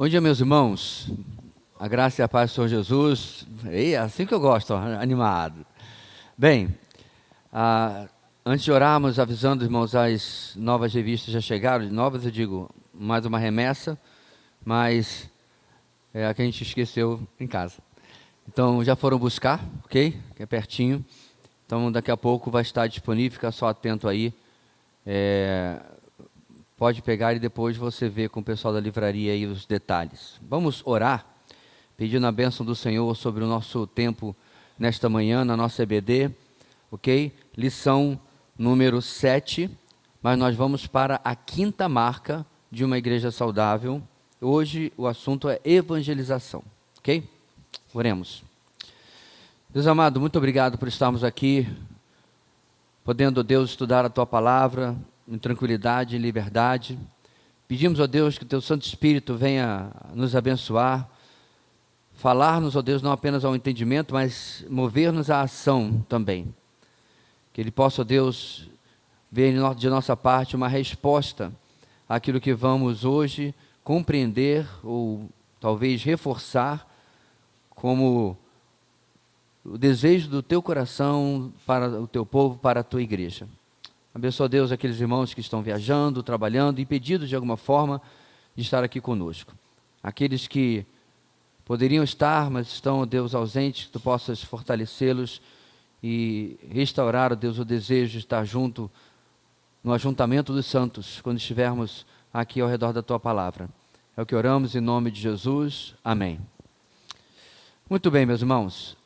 Bom dia, meus irmãos. A graça e a paz do Senhor Jesus. É assim que eu gosto, ó, animado. Bem, antes de orarmos, avisando, irmãos, as novas revistas já chegaram. Novas, eu digo, mais uma remessa, mas é a que a gente esqueceu em casa. Então, já foram buscar, ok? Que é pertinho. Então, daqui a pouco vai estar disponível, fica só atento aí. Pode pegar e depois você vê com o pessoal da livraria aí os detalhes. Vamos orar, pedindo a bênção do Senhor sobre o nosso tempo nesta manhã, na nossa EBD, ok? Lição número 7, mas nós vamos para a quinta marca de uma igreja saudável. Hoje o assunto é evangelização, ok? Oremos. Deus amado, muito obrigado por estarmos aqui, podendo, Deus, estudar a Tua Palavra em tranquilidade, em liberdade. Pedimos, ó Deus, que o Teu Santo Espírito venha nos abençoar, falar-nos, ó Deus, não apenas ao entendimento, mas mover-nos à ação também. Que Ele possa, ó Deus, ver de nossa parte uma resposta àquilo que vamos hoje compreender ou talvez reforçar como o desejo do Teu coração para o Teu povo, para a Tua igreja. Abençoa, Deus, aqueles irmãos que estão viajando, trabalhando, impedidos de alguma forma de estar aqui conosco. Aqueles que poderiam estar, mas estão, Deus, ausentes, que Tu possas fortalecê-los e restaurar, Deus, o desejo de estar junto no ajuntamento dos santos, quando estivermos aqui ao redor da Tua Palavra. É o que oramos em nome de Jesus. Amém. Muito bem, meus irmãos.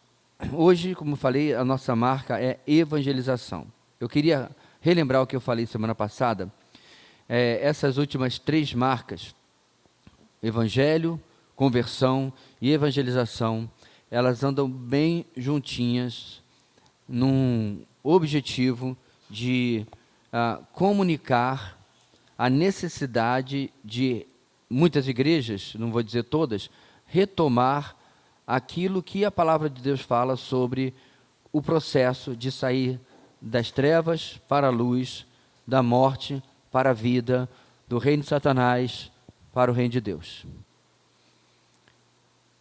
Hoje, como falei, a nossa marca é evangelização. Eu queria relembrar o que eu falei semana passada. Essas últimas 3 marcas, evangelho, conversão e evangelização, elas andam bem juntinhas num objetivo de comunicar a necessidade de muitas igrejas, não vou dizer todas, retomar aquilo que a palavra de Deus fala sobre o processo de sair das trevas para a luz, da morte para a vida, do reino de Satanás para o reino de Deus.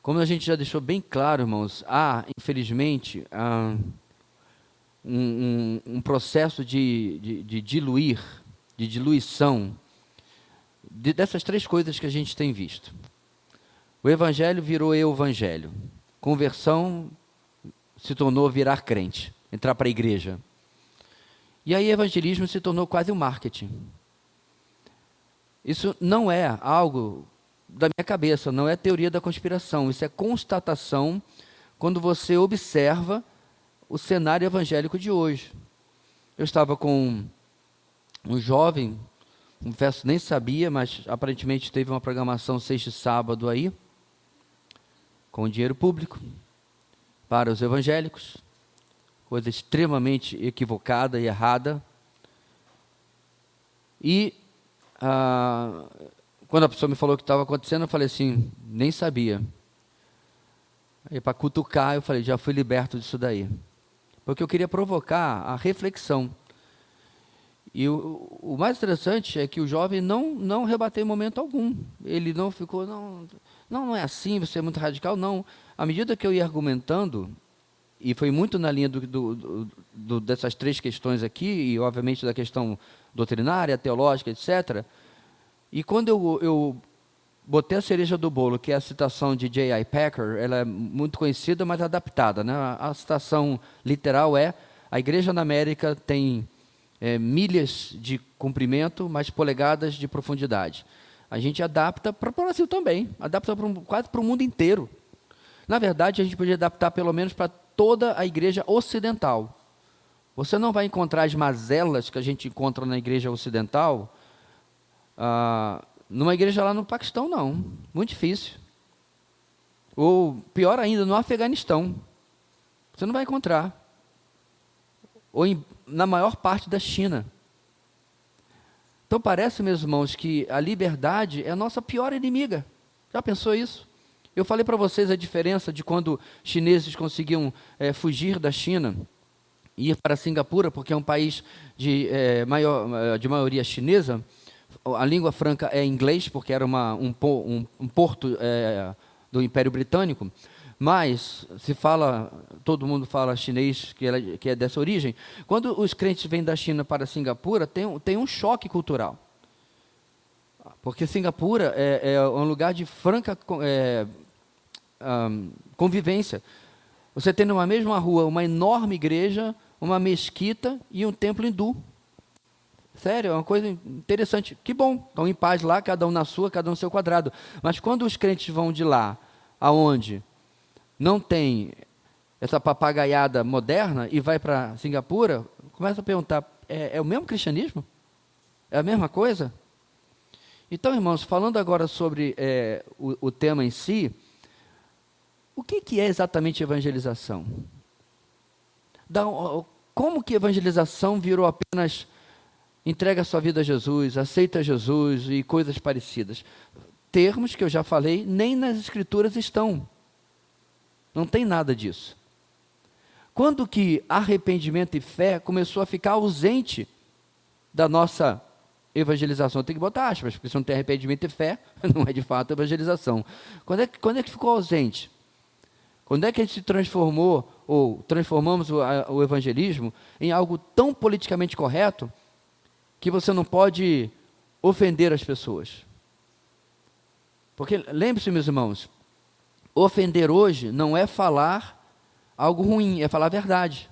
Como a gente já deixou bem claro, irmãos, há, infelizmente, um processo de diluição dessas 3 coisas que a gente tem visto. O evangelho virou evangelho. Conversão se tornou virar crente, entrar para a igreja. E aí evangelismo se tornou quase um marketing. Isso não é algo da minha cabeça, não é teoria da conspiração, isso é constatação quando você observa o cenário evangélico de hoje. Eu estava com um jovem, confesso, nem sabia, mas aparentemente teve uma programação sexta e sábado aí, com dinheiro público, para os evangélicos, coisa extremamente equivocada e errada. E quando a pessoa me falou o que estava acontecendo, eu falei assim, nem sabia. Aí para cutucar, eu falei, já fui liberto disso daí. Porque eu queria provocar a reflexão. E o mais interessante é que o jovem não rebateu em momento algum. Ele não ficou, não é assim, você é muito radical, não. À medida que eu ia argumentando, e foi muito na linha dessas 3 questões aqui, e obviamente da questão doutrinária, teológica, etc. E quando eu botei a cereja do bolo, que é a citação de J.I. Packer, ela é muito conhecida, mas adaptada, né? A citação literal é: a igreja na América tem milhas de comprimento, mas polegadas de profundidade. A gente adapta para o Brasil também, adapta quase para o mundo inteiro. Na verdade, a gente podia adaptar pelo menos para toda a igreja ocidental. Você não vai encontrar as mazelas que a gente encontra na igreja ocidental numa igreja lá no Paquistão, não. Muito difícil. Ou, pior ainda, no Afeganistão. Você não vai encontrar. Ou na maior parte da China. Então parece, meus irmãos, que a liberdade é a nossa pior inimiga. Já pensou isso? Eu falei para vocês a diferença de quando chineses conseguiam fugir da China e ir para Singapura, porque é um país de maioria chinesa. a língua franca é inglês, porque era um porto do Império Britânico, mas todo mundo fala chinês, que é dessa origem. Quando os crentes vêm da China para Singapura, tem um choque cultural. Porque Singapura é um lugar de franca convivência. Você tem numa mesma rua uma enorme igreja, uma mesquita e um templo hindu. Sério, é uma coisa interessante. Que bom, estão em paz lá, cada um na sua, cada um no seu quadrado. Mas quando os crentes vão de lá, aonde não tem essa papagaiada moderna, e vai para Singapura, começa a perguntar, é o mesmo cristianismo? É a mesma coisa? Então, irmãos, falando agora sobre o tema em si, o que é exatamente evangelização? Como que evangelização virou apenas entrega a sua vida a Jesus, aceita Jesus e coisas parecidas? Termos que eu já falei, nem nas Escrituras estão. Não tem nada disso. Quando que arrependimento e fé começou a ficar ausente da nossa evangelização? Tem que botar aspas, porque se não tem arrependimento e fé, não é de fato evangelização. Quando é que ficou ausente? Quando é que a gente se transformou, ou transformamos o evangelismo em algo tão politicamente correto, que você não pode ofender as pessoas? Porque, lembre-se, meus irmãos, ofender hoje não é falar algo ruim, é falar a verdade.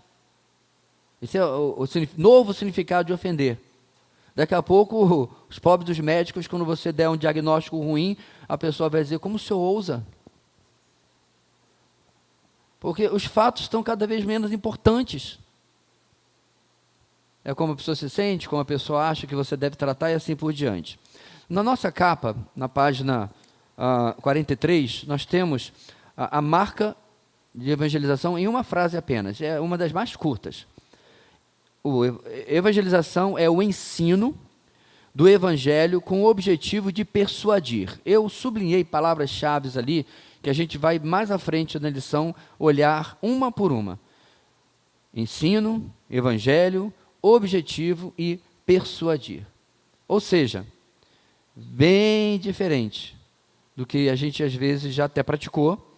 Esse é o novo significado de ofender. Daqui a pouco, os pobres dos médicos, quando você der um diagnóstico ruim, a pessoa vai dizer, como o senhor ousa? Porque os fatos estão cada vez menos importantes. É como a pessoa se sente, como a pessoa acha que você deve tratar e assim por diante. Na nossa capa, na página 43, nós temos a marca de evangelização em uma frase apenas. É uma das mais curtas. Evangelização é o ensino do evangelho com o objetivo de persuadir. Eu sublinhei palavras-chave ali, que a gente vai mais à frente na lição olhar uma por uma. Ensino, evangelho, objetivo e persuadir. Ou seja, bem diferente do que a gente às vezes já até praticou,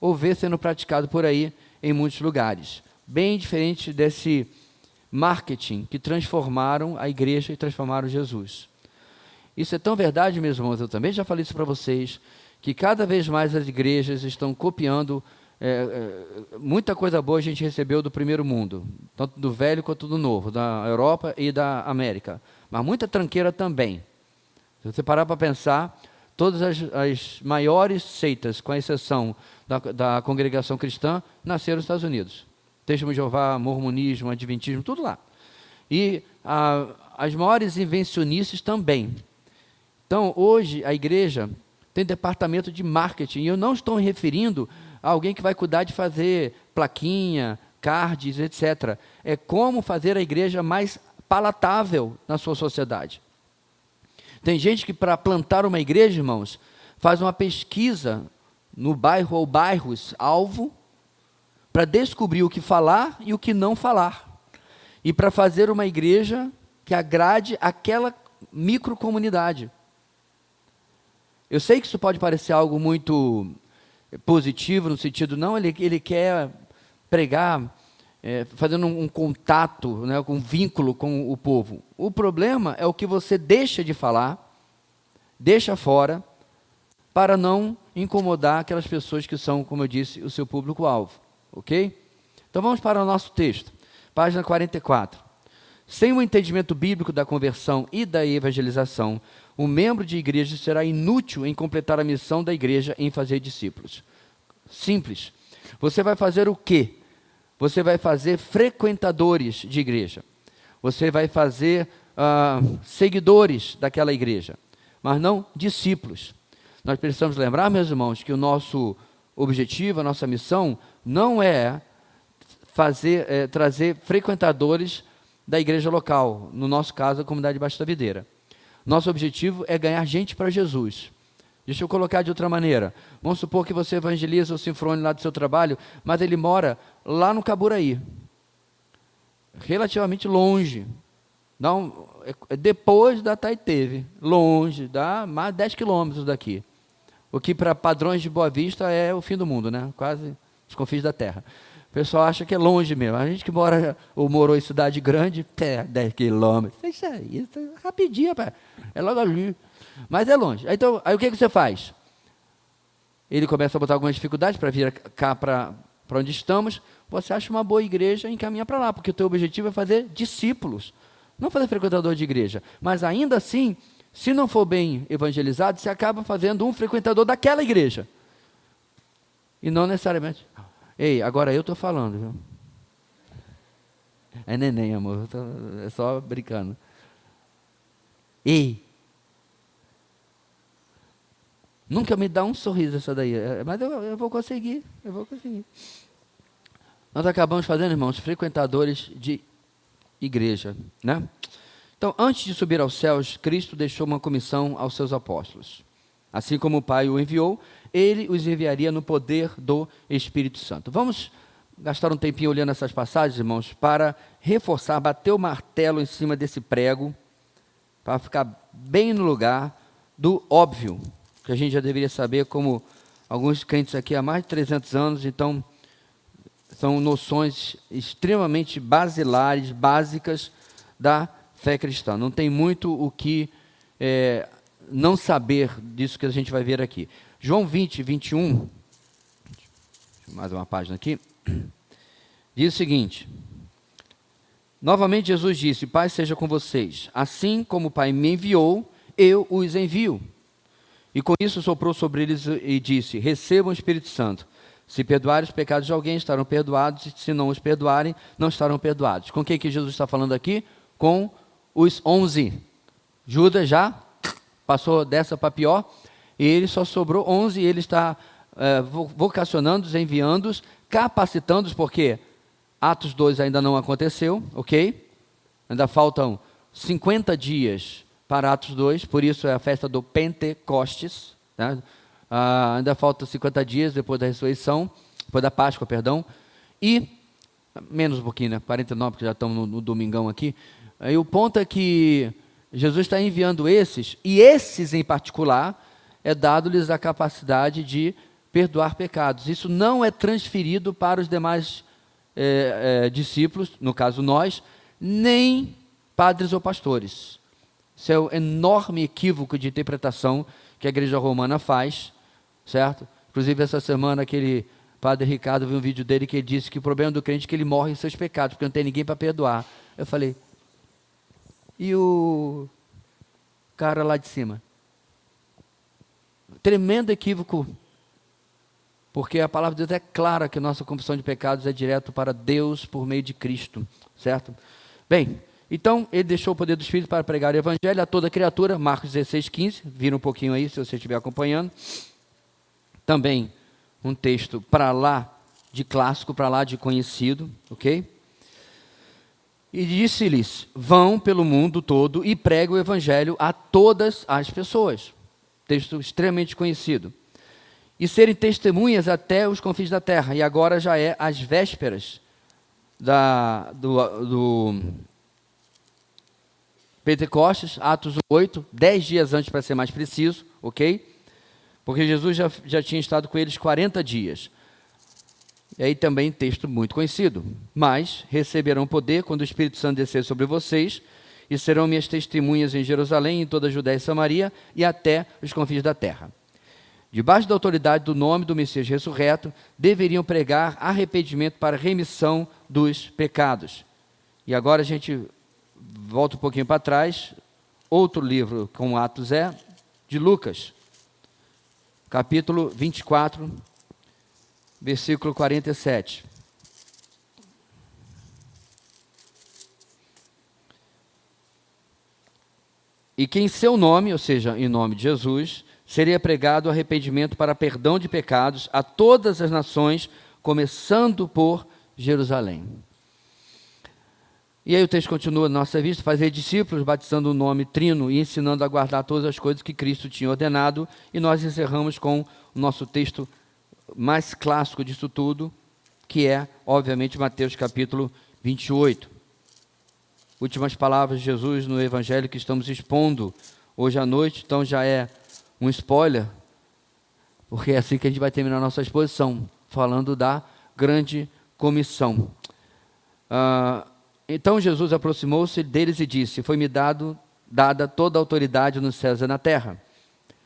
ou vê sendo praticado por aí em muitos lugares. Bem diferente desse marketing que transformaram a igreja e transformaram Jesus. Isso é tão verdade, meus irmãos, eu também já falei isso para vocês, que cada vez mais as igrejas estão copiando muita coisa boa a gente recebeu do primeiro mundo, tanto do velho quanto do novo, da Europa e da América, mas muita tranqueira também. Se você parar para pensar, todas as maiores seitas, com exceção da congregação cristã, nasceram nos Estados Unidos. Testemunho de Jeová, mormonismo, adventismo, tudo lá. E as maiores invencionices também. Então, hoje, a igreja tem departamento de marketing, e eu não estou me referindo a alguém que vai cuidar de fazer plaquinha, cards, etc. É como fazer a igreja mais palatável na sua sociedade. Tem gente que, para plantar uma igreja, irmãos, faz uma pesquisa no bairro ou bairros alvo, para descobrir o que falar e o que não falar. E para fazer uma igreja que agrade aquela microcomunidade. Eu sei que isso pode parecer algo muito positivo, no sentido, não, ele quer pregar, fazendo um contato, né, um vínculo com o povo. O problema é o que você deixa de falar, deixa fora, para não incomodar aquelas pessoas que são, como eu disse, o seu público-alvo. Ok? Então vamos para o nosso texto, página 44. Sem o entendimento bíblico da conversão e da evangelização, o membro de igreja será inútil em completar a missão da igreja em fazer discípulos. Simples. Você vai fazer o quê? Você vai fazer frequentadores de igreja. Você vai fazer seguidores daquela igreja, mas não discípulos. Nós precisamos lembrar, meus irmãos, que o nosso objetivo, a nossa missão, não é trazer frequentadores da igreja local, no nosso caso, a comunidade Baixo da Videira. Nosso objetivo é ganhar gente para Jesus. Deixa eu colocar de outra maneira. Vamos supor que você evangeliza o Sinfrone lá do seu trabalho, mas ele mora lá no Caburaí, relativamente longe. Depois da Taiteve, longe, dá mais de 10 quilômetros daqui. O que para padrões de Boa Vista é o fim do mundo, né? Quase os confins da terra. O pessoal acha que é longe mesmo. A gente que mora ou morou em cidade grande, 10 quilômetros. Isso é rapidinho, rapaz. É logo ali. Mas é longe. Então, aí o que você faz? Ele começa a botar algumas dificuldades para vir cá para onde estamos. Você acha uma boa igreja e encaminha para lá, porque o teu objetivo é fazer discípulos, não fazer frequentador de igreja. Mas ainda assim, se não for bem evangelizado, você acaba fazendo um frequentador daquela igreja. E não necessariamente. Ei, agora eu estou falando, viu? É neném, amor. É só brincando. Ei. Nunca me dá um sorriso essa daí. Mas eu vou conseguir. Eu vou conseguir. Nós acabamos fazendo, irmãos, frequentadores de igreja, né? Então, antes de subir aos céus, Cristo deixou uma comissão aos seus apóstolos. Assim como o Pai o enviou, ele os enviaria no poder do Espírito Santo. Vamos gastar um tempinho olhando essas passagens, irmãos, para reforçar, bater o martelo em cima desse prego, para ficar bem no lugar do óbvio, que a gente já deveria saber, como alguns crentes aqui há mais de 300 anos, então são noções extremamente basilares, básicas da fé cristã. Não tem muito o que não saber disso que a gente vai ver aqui. João 20, 21, mais uma página aqui, diz o seguinte: novamente Jesus disse, Pai seja com vocês, assim como o Pai me enviou, eu os envio. E com isso soprou sobre eles e disse, recebam o Espírito Santo. Se perdoarem os pecados de alguém, estarão perdoados, se não os perdoarem, não estarão perdoados. Com quem que Jesus está falando aqui? Com os 11. Judas já passou dessa para pior, e ele só sobrou 11, e ele está vocacionando-os, enviando-os, capacitando-os, porque Atos 2 ainda não aconteceu, ok? Ainda faltam 50 dias para Atos 2, por isso é a festa do Pentecostes, né? Ainda faltam 50 dias depois da ressurreição, depois da Páscoa, perdão, e, menos um pouquinho, né? 49, porque já estamos no domingão aqui, e o ponto é que Jesus está enviando esses, e esses em particular, é dado-lhes a capacidade de perdoar pecados. Isso não é transferido para os demais discípulos, no caso nós, nem padres ou pastores. Isso é um enorme equívoco de interpretação que a igreja romana faz, certo? Inclusive essa semana aquele padre Ricardo, viu um vídeo dele que ele disse que o problema do crente é que ele morre em seus pecados, porque não tem ninguém para perdoar. Eu falei, e o cara lá de cima? Tremendo equívoco, porque a palavra de Deus é clara que nossa confissão de pecados é direto para Deus por meio de Cristo, certo? Bem, então ele deixou o poder do Espírito para pregar o Evangelho a toda criatura, Marcos 16, 15, vira um pouquinho aí se você estiver acompanhando. Também um texto para lá de clássico, para lá de conhecido, ok? E disse-lhes, vão pelo mundo todo e preguem o Evangelho a todas as pessoas. Texto extremamente conhecido. E serem testemunhas até os confins da terra. E agora já é às vésperas do Pentecostes, Atos 8, 10 dias antes para ser mais preciso, ok? Porque Jesus já tinha estado com eles 40 dias. E aí também texto muito conhecido. Mas receberão poder quando o Espírito Santo descer sobre vocês, e serão minhas testemunhas em Jerusalém, em toda a Judéia e Samaria, e até os confins da terra. Debaixo da autoridade do nome do Messias ressurreto, deveriam pregar arrependimento para remissão dos pecados. E agora a gente volta um pouquinho para trás, outro livro com Atos de Lucas, capítulo 24, versículo 47. E que em seu nome, ou seja, em nome de Jesus, seria pregado arrependimento para perdão de pecados a todas as nações, começando por Jerusalém. E aí o texto continua na nossa vista, fazer discípulos, batizando o nome Trino e ensinando a guardar todas as coisas que Cristo tinha ordenado. E nós encerramos com o nosso texto mais clássico disso tudo, que é, obviamente, Mateus capítulo 28. últimas palavras de Jesus no evangelho que estamos expondo hoje à noite, então já é um spoiler, porque é assim que a gente vai terminar a nossa exposição, falando da grande comissão. Então Jesus aproximou-se deles e disse: foi-me dada toda a autoridade nos céus e na terra.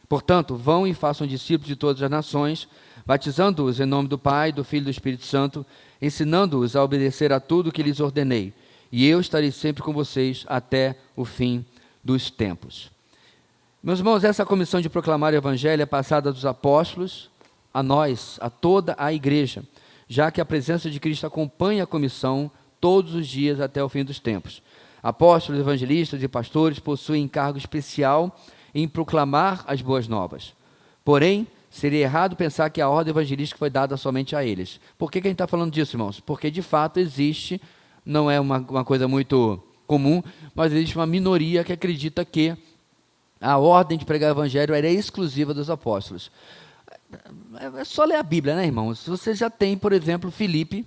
Portanto, vão e façam discípulos de todas as nações, batizando-os em nome do Pai, do Filho e do Espírito Santo, ensinando-os a obedecer a tudo que lhes ordenei. E eu estarei sempre com vocês até o fim dos tempos. Meus irmãos, essa comissão de proclamar o Evangelho é passada dos apóstolos a nós, a toda a igreja, já que a presença de Cristo acompanha a comissão todos os dias até o fim dos tempos. Apóstolos, evangelistas e pastores possuem encargo especial em proclamar as boas novas. Porém, seria errado pensar que a ordem evangelística foi dada somente a eles. Por que a gente está falando disso, irmãos? Porque de fato existe, não é uma coisa muito comum, mas existe uma minoria que acredita que a ordem de pregar o evangelho era exclusiva dos apóstolos. É só ler a Bíblia, né, irmãos? Você já tem, por exemplo, Filipe,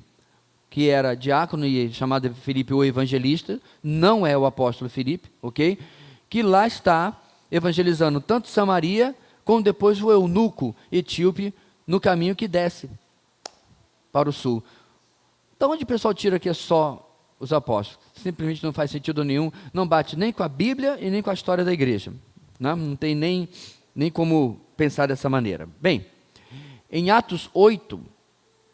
que era diácono e chamado de Filipe o evangelista, não é o apóstolo Filipe, ok? Que lá está evangelizando tanto Samaria, como depois o eunuco etíope, no caminho que desce para o sul. Então, onde o pessoal tira que é só os apóstolos? Simplesmente não faz sentido nenhum, não bate nem com a Bíblia e nem com a história da igreja. Não tem nem como pensar dessa maneira. Bem, em Atos 8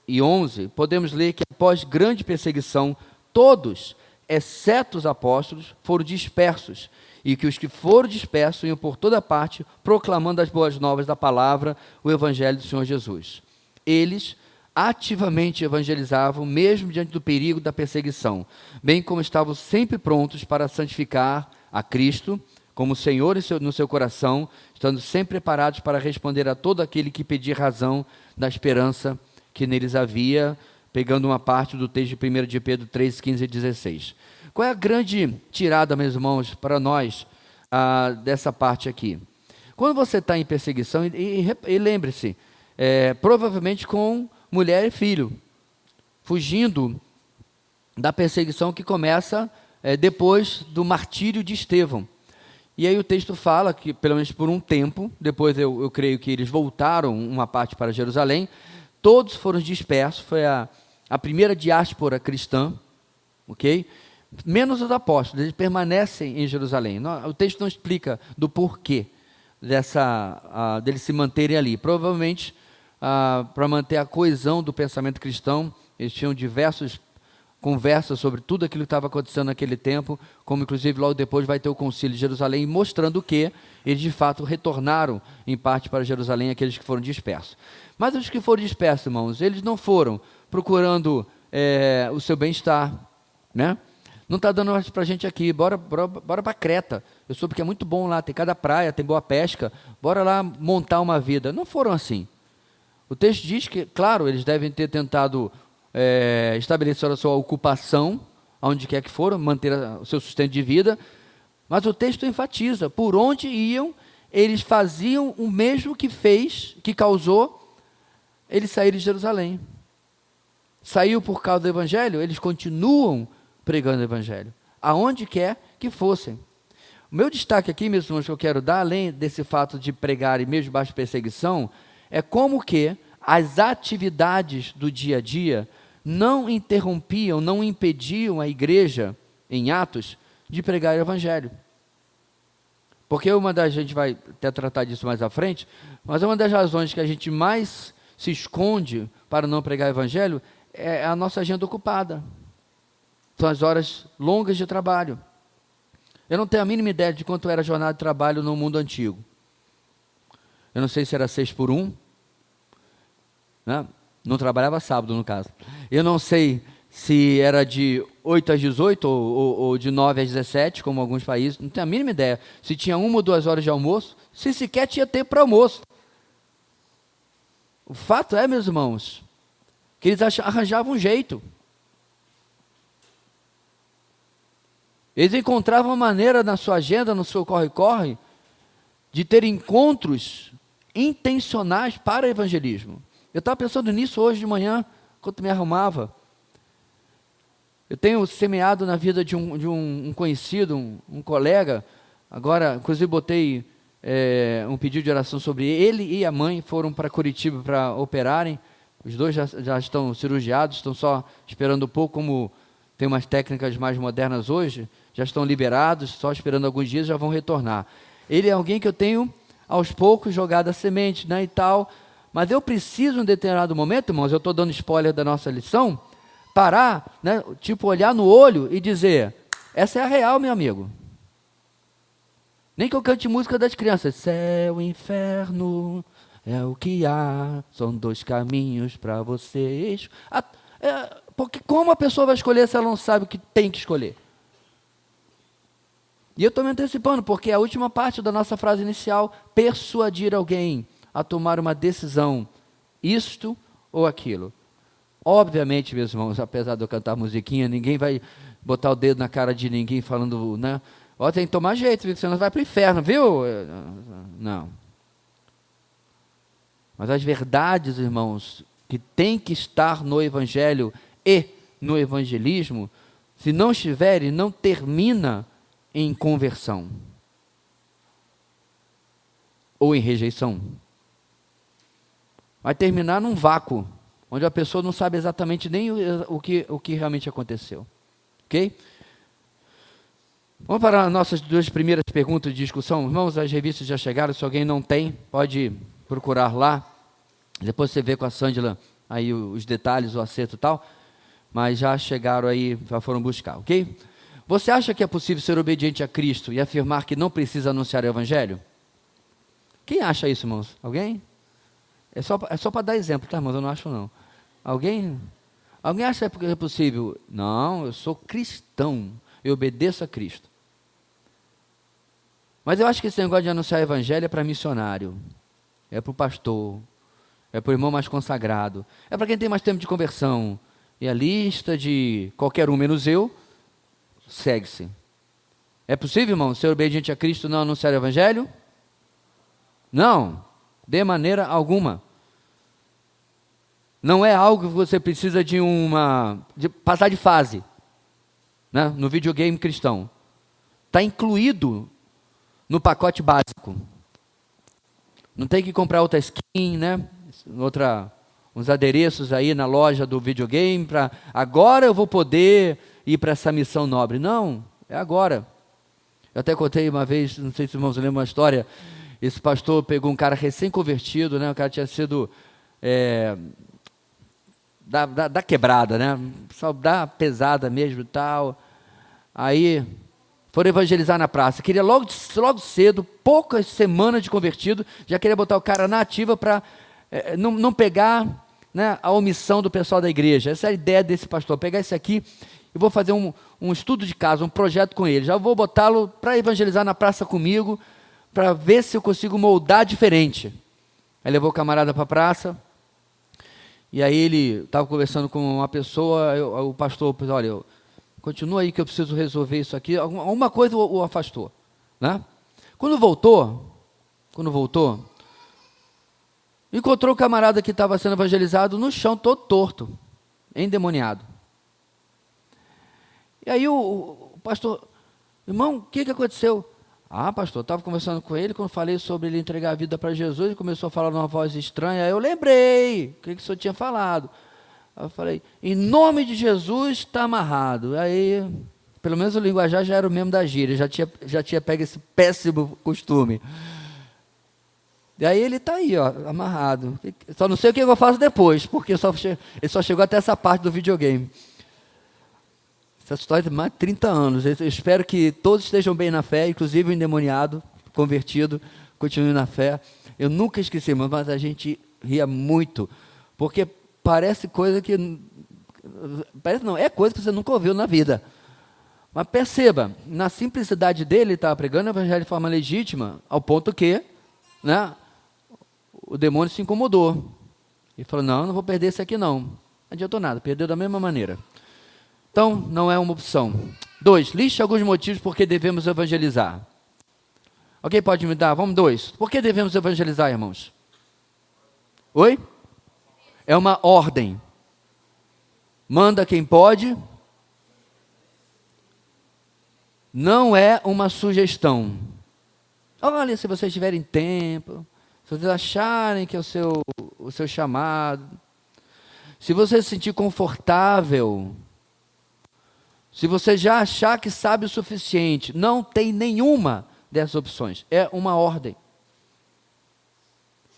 e 11, podemos ler que após grande perseguição, todos, exceto os apóstolos, foram dispersos, e que os que foram dispersos iam por toda parte, proclamando as boas novas da palavra, o evangelho do Senhor Jesus. Eles ativamente evangelizavam, mesmo diante do perigo da perseguição, bem como estavam sempre prontos para santificar a Cristo como Senhor no seu coração, estando sempre preparados para responder a todo aquele que pedir razão da esperança que neles havia, pegando uma parte do texto de 1 de Pedro 3, 15 e 16. Qual é a grande tirada, meus irmãos, para nós, dessa parte aqui? Quando você está em perseguição, e lembre-se, provavelmente com mulher e filho, fugindo da perseguição que começa depois do martírio de Estevão. E aí o texto fala que, pelo menos por um tempo, depois eu creio que eles voltaram uma parte para Jerusalém, todos foram dispersos, foi a primeira diáspora cristã, ok? Menos os apóstolos, eles permanecem em Jerusalém. O texto não explica do porquê deles se manterem ali. Provavelmente, para manter a coesão do pensamento cristão, eles tinham diversas conversas sobre tudo aquilo que estava acontecendo naquele tempo, como inclusive logo depois vai ter o concílio de Jerusalém, mostrando que eles de fato retornaram em parte para Jerusalém, aqueles que foram dispersos. Mas os que foram dispersos, irmãos, eles não foram procurando o seu bem-estar, né? Não está dando mais para a gente aqui, bora para Creta, eu soube que é muito bom lá, tem cada praia, tem boa pesca, bora lá montar uma vida. Não foram assim. O texto diz que, claro, eles devem ter tentado estabelecer a sua ocupação, aonde quer que foram, manter o seu sustento de vida, mas o texto enfatiza, por onde iam, eles faziam o mesmo que causou eles saírem de Jerusalém. Saiu por causa do Evangelho, eles continuam pregando o Evangelho, aonde quer que fossem. O meu destaque aqui, meus irmãos, que eu quero dar, além desse fato de pregar e mesmo debaixo de perseguição, é como que as atividades do dia a dia não interrompiam, não impediam a igreja, em Atos, de pregar o Evangelho. Porque a gente vai até tratar disso mais à frente, mas uma das razões que a gente mais se esconde para não pregar o Evangelho é a nossa agenda ocupada. São as horas longas de trabalho. Eu não tenho a mínima ideia de quanto era a jornada de trabalho no mundo antigo. Eu não sei se era 6 por 1, né? Não trabalhava sábado, no caso. Eu não sei se era de 8 às 18 ou de 9 às 17, como alguns países. Não tenho a mínima ideia. Se tinha 1 ou 2 horas de almoço, se sequer tinha tempo para almoço. O fato é, meus irmãos, que eles arranjavam um jeito. Eles encontravam uma maneira na sua agenda, no seu corre-corre, de ter encontros intencionais para evangelismo. Eu estava pensando nisso hoje de manhã, enquanto me arrumava. Eu tenho semeado na vida de um conhecido, um colega. Agora, inclusive, botei um pedido de oração sobre ele e a mãe. Foram para Curitiba para operarem. Os dois já estão cirurgiados, estão só esperando um pouco, como tem umas técnicas mais modernas hoje, já estão liberados, só esperando alguns dias, já vão retornar. Ele é alguém que eu tenho, aos poucos, jogado a semente, né, e tal, mas eu preciso, em determinado momento, irmãos, eu estou dando spoiler da nossa lição, parar, né, tipo, olhar no olho e dizer, essa é a real, meu amigo. Nem que eu cante música das crianças, céu, inferno, é o que há, são dois caminhos para vocês. Porque como a pessoa vai escolher se ela não sabe o que tem que escolher? E eu estou me antecipando, porque a última parte da nossa frase inicial, persuadir alguém a tomar uma decisão, isto ou aquilo. Obviamente, meus irmãos, apesar de eu cantar musiquinha, ninguém vai botar o dedo na cara de ninguém falando, né? Ó, tem que tomar jeito, viu? Senão vai para o inferno, viu? Não. Mas as verdades, irmãos, que tem que estar no Evangelho e no evangelismo, se não estiverem, não termina em conversão ou em rejeição. Vai terminar num vácuo, onde a pessoa não sabe exatamente nem o que realmente aconteceu. Ok? Vamos para as nossas duas primeiras perguntas de discussão. Irmãos, as revistas já chegaram, se alguém não tem, pode procurar lá. Depois você vê com a Sângela aí os detalhes, o acerto e tal. Mas já chegaram aí, já foram buscar, ok? Você acha que é possível ser obediente a Cristo e afirmar que não precisa anunciar o Evangelho? Quem acha isso, irmãos? Alguém? É só para dar exemplo, tá, irmãos? Eu não acho, não. Alguém? Alguém acha que é possível? Não, eu sou cristão, eu obedeço a Cristo. Mas eu acho que esse negócio de anunciar o Evangelho é para missionário, é para o pastor, é para o irmão mais consagrado, é para quem tem mais tempo de conversão. E a lista de qualquer um menos eu, segue-se. É possível, irmão, ser obediente a Cristo e não anunciar o Evangelho? Não, de maneira alguma. Não é algo que você precisa de passar de fase, né, no videogame cristão. Está incluído no pacote básico. Não tem que comprar outra skin, né? Uns adereços aí na loja do videogame para agora eu vou poder ir para essa missão nobre. Não, é agora. Eu até contei uma vez, não sei se os irmãos lembram uma história. Esse pastor pegou um cara recém-convertido, né? O cara tinha sido da quebrada, né? Só da pesada mesmo e tal. Aí foram evangelizar na praça. Queria logo cedo, poucas semanas de convertido, já queria botar o cara na ativa para não pegar, né, a omissão do pessoal da igreja. Essa é a ideia desse pastor. Pegar esse aqui e vou fazer um estudo de caso, um projeto com ele. Já vou botá-lo para evangelizar na praça comigo, para ver se eu consigo moldar diferente. Aí levou o camarada para a praça. E aí ele estava conversando com uma pessoa, o pastor, olha, continua aí que eu preciso resolver isso aqui. Alguma coisa o afastou, né? Quando voltou, encontrou o camarada que estava sendo evangelizado no chão, todo torto, endemoniado. E aí o pastor, irmão, o que aconteceu? Ah, pastor, estava conversando com ele, quando falei sobre ele entregar a vida para Jesus, ele começou a falar numa voz estranha, aí eu lembrei o que o senhor tinha falado. Aí eu falei, em nome de Jesus está amarrado. Aí, pelo menos o linguajar já era o mesmo da gíria, já tinha pego esse péssimo costume. E aí ele está aí, ó, amarrado. Só não sei o que eu faço depois, porque ele só chegou até essa parte do videogame. Essa história tem mais de 30 anos. Eu espero que todos estejam bem na fé, inclusive o endemoniado, convertido, continue na fé. Eu nunca esqueci, mas a gente ria muito, porque parece coisa que... Parece não, é coisa que você nunca ouviu na vida. Mas perceba, na simplicidade dele, ele estava pregando o evangelho de forma legítima, ao ponto que, né, o demônio se incomodou. E falou, não vou perder esse aqui não. Não adiantou nada, perdeu da mesma maneira. Então, não é uma opção. 2, liste alguns motivos por que devemos evangelizar. Ok, pode me dar? Vamos 2. Por que devemos evangelizar, irmãos? Oi? É uma ordem. Manda quem pode, Não é uma sugestão. Olha, se vocês tiverem tempo, se vocês acharem que é o seu chamado, se você se sentir confortável, se você já achar que sabe o suficiente, não tem nenhuma dessas opções. É uma ordem.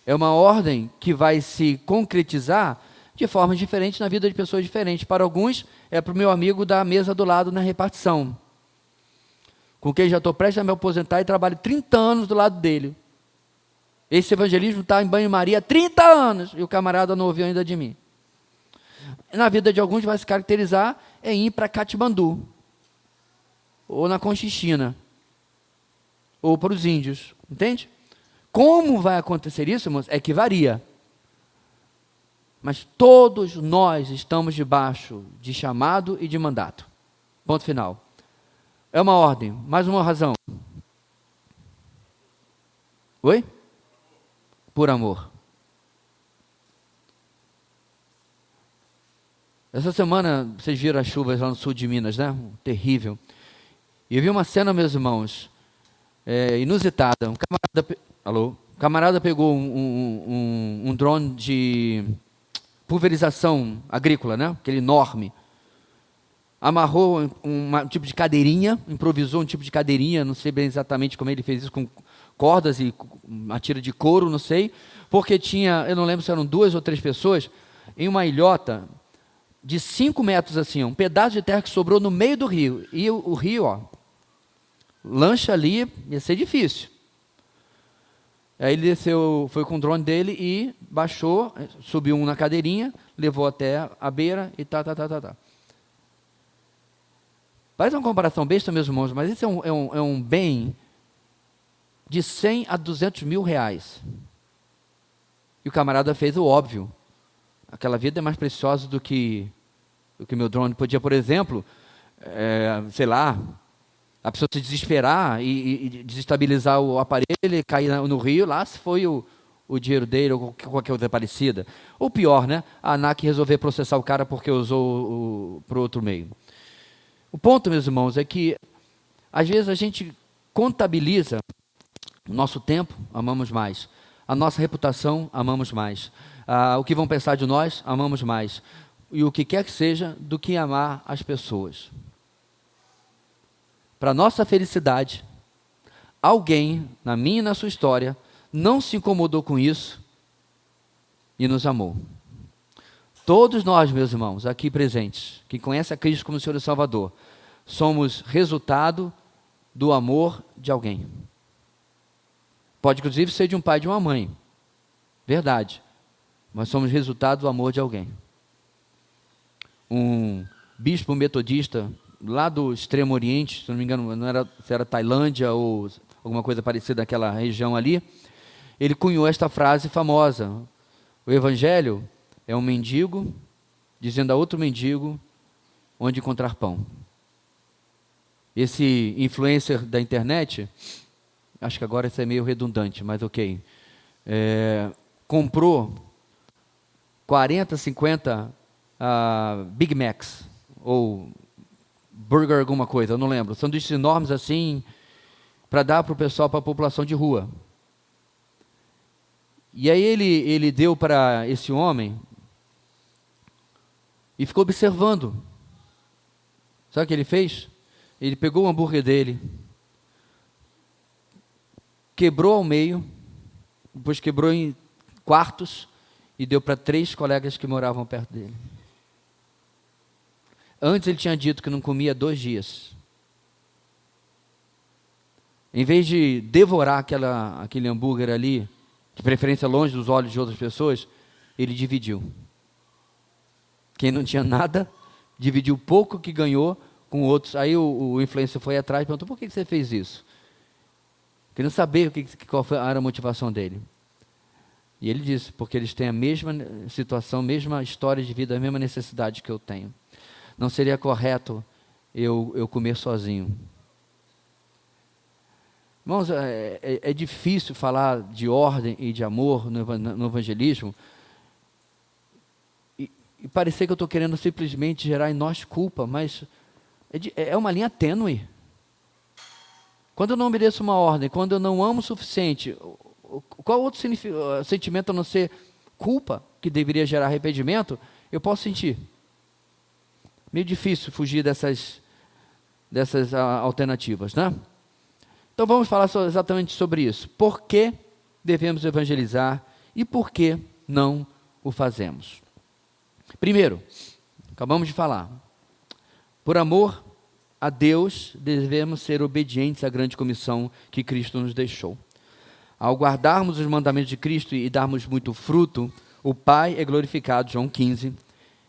É uma ordem que vai se concretizar de formas diferentes na vida de pessoas diferentes. Para alguns, é para o meu amigo da mesa do lado na repartição, com quem já estou prestes a me aposentar e trabalho 30 anos do lado dele. Esse evangelismo está em banho-maria há 30 anos e o camarada não ouviu ainda de mim. Na vida de alguns vai se caracterizar em ir para Katmandu, ou na Conchichina, ou para os índios, entende? Como vai acontecer isso, irmãos? É que varia. Mas todos nós estamos debaixo de chamado e de mandato. Ponto final. É uma ordem. Mais uma razão. Oi? Por amor. Essa semana, vocês viram as chuvas lá no sul de Minas, né? Terrível. E eu vi uma cena, meus irmãos, inusitada. Um camarada pegou um drone de pulverização agrícola, né? Aquele enorme. Amarrou um tipo de cadeirinha, improvisou um tipo de cadeirinha, não sei bem exatamente como ele fez isso, com cordas e uma tira de couro, não sei, porque tinha, eu não lembro se eram 2 ou 3 pessoas, em uma ilhota de 5 metros assim, um pedaço de terra que sobrou no meio do rio, e o rio, ó, lancha ali, ia ser difícil. Aí ele desceu, foi com o drone dele e baixou, subiu na cadeirinha, levou até a beira e tá. Parece uma comparação besta, meus irmãos, mas isso é um bem de 100 a 200 mil reais. E o camarada fez o óbvio. Aquela vida é mais preciosa do que meu drone. Podia, por exemplo, sei lá, a pessoa se desesperar e desestabilizar o aparelho, ele cair no rio, lá se foi o dinheiro dele ou qualquer coisa parecida. Ou pior, né? A ANAC resolver processar o cara porque usou para outro meio. O ponto, meus irmãos, é que às vezes a gente contabiliza o nosso tempo, amamos mais. A nossa reputação, amamos mais. O que vão pensar de nós, amamos mais. E o que quer que seja, do que amar as pessoas. Para nossa felicidade, alguém, na minha e na sua história, não se incomodou com isso e nos amou. Todos nós, meus irmãos, aqui presentes, que conhecem a Cristo como Senhor e Salvador, somos resultado do amor de alguém. Pode, inclusive, ser de um pai e de uma mãe. Verdade. Mas somos resultado do amor de alguém. Um bispo metodista, lá do Extremo Oriente, se não me engano, não era, se era Tailândia ou alguma coisa parecida naquela região ali, ele cunhou esta frase famosa: o evangelho é um mendigo dizendo a outro mendigo onde encontrar pão. Esse influencer da internet, acho que agora isso é meio redundante, mas ok, comprou 40, 50 Big Macs, ou burger alguma coisa, eu não lembro, sanduíches enormes assim, para dar para o pessoal, para a população de rua. E aí ele deu para esse homem e ficou observando. Sabe o que ele fez? Ele pegou o hambúrguer dele, quebrou ao meio, depois quebrou em quartos e deu para 3 colegas que moravam perto dele. Antes ele tinha dito que não comia 2 dias. Em vez de devorar aquele hambúrguer ali, de preferência longe dos olhos de outras pessoas, ele dividiu. Quem não tinha nada, dividiu pouco que ganhou com outros. Aí o influencer foi atrás e perguntou: por que você fez isso? Querendo saber qual era a motivação dele. E ele disse: porque eles têm a mesma situação, mesma história de vida, a mesma necessidade que eu tenho. Não seria correto eu comer sozinho. Irmãos, é difícil falar de ordem e de amor no evangelismo e parecer que eu estou querendo simplesmente gerar em nós culpa, mas é uma linha tênue. Quando eu não obedeço uma ordem, quando eu não amo o suficiente, qual outro sentimento a não ser culpa, que deveria gerar arrependimento, eu posso sentir? Meio difícil fugir dessas alternativas, né? Então vamos falar exatamente sobre isso. Por que devemos evangelizar e por que não o fazemos? Primeiro, acabamos de falar, por amor a Deus devemos ser obedientes à grande comissão que Cristo nos deixou. Ao guardarmos os mandamentos de Cristo e darmos muito fruto, o Pai é glorificado, João 15.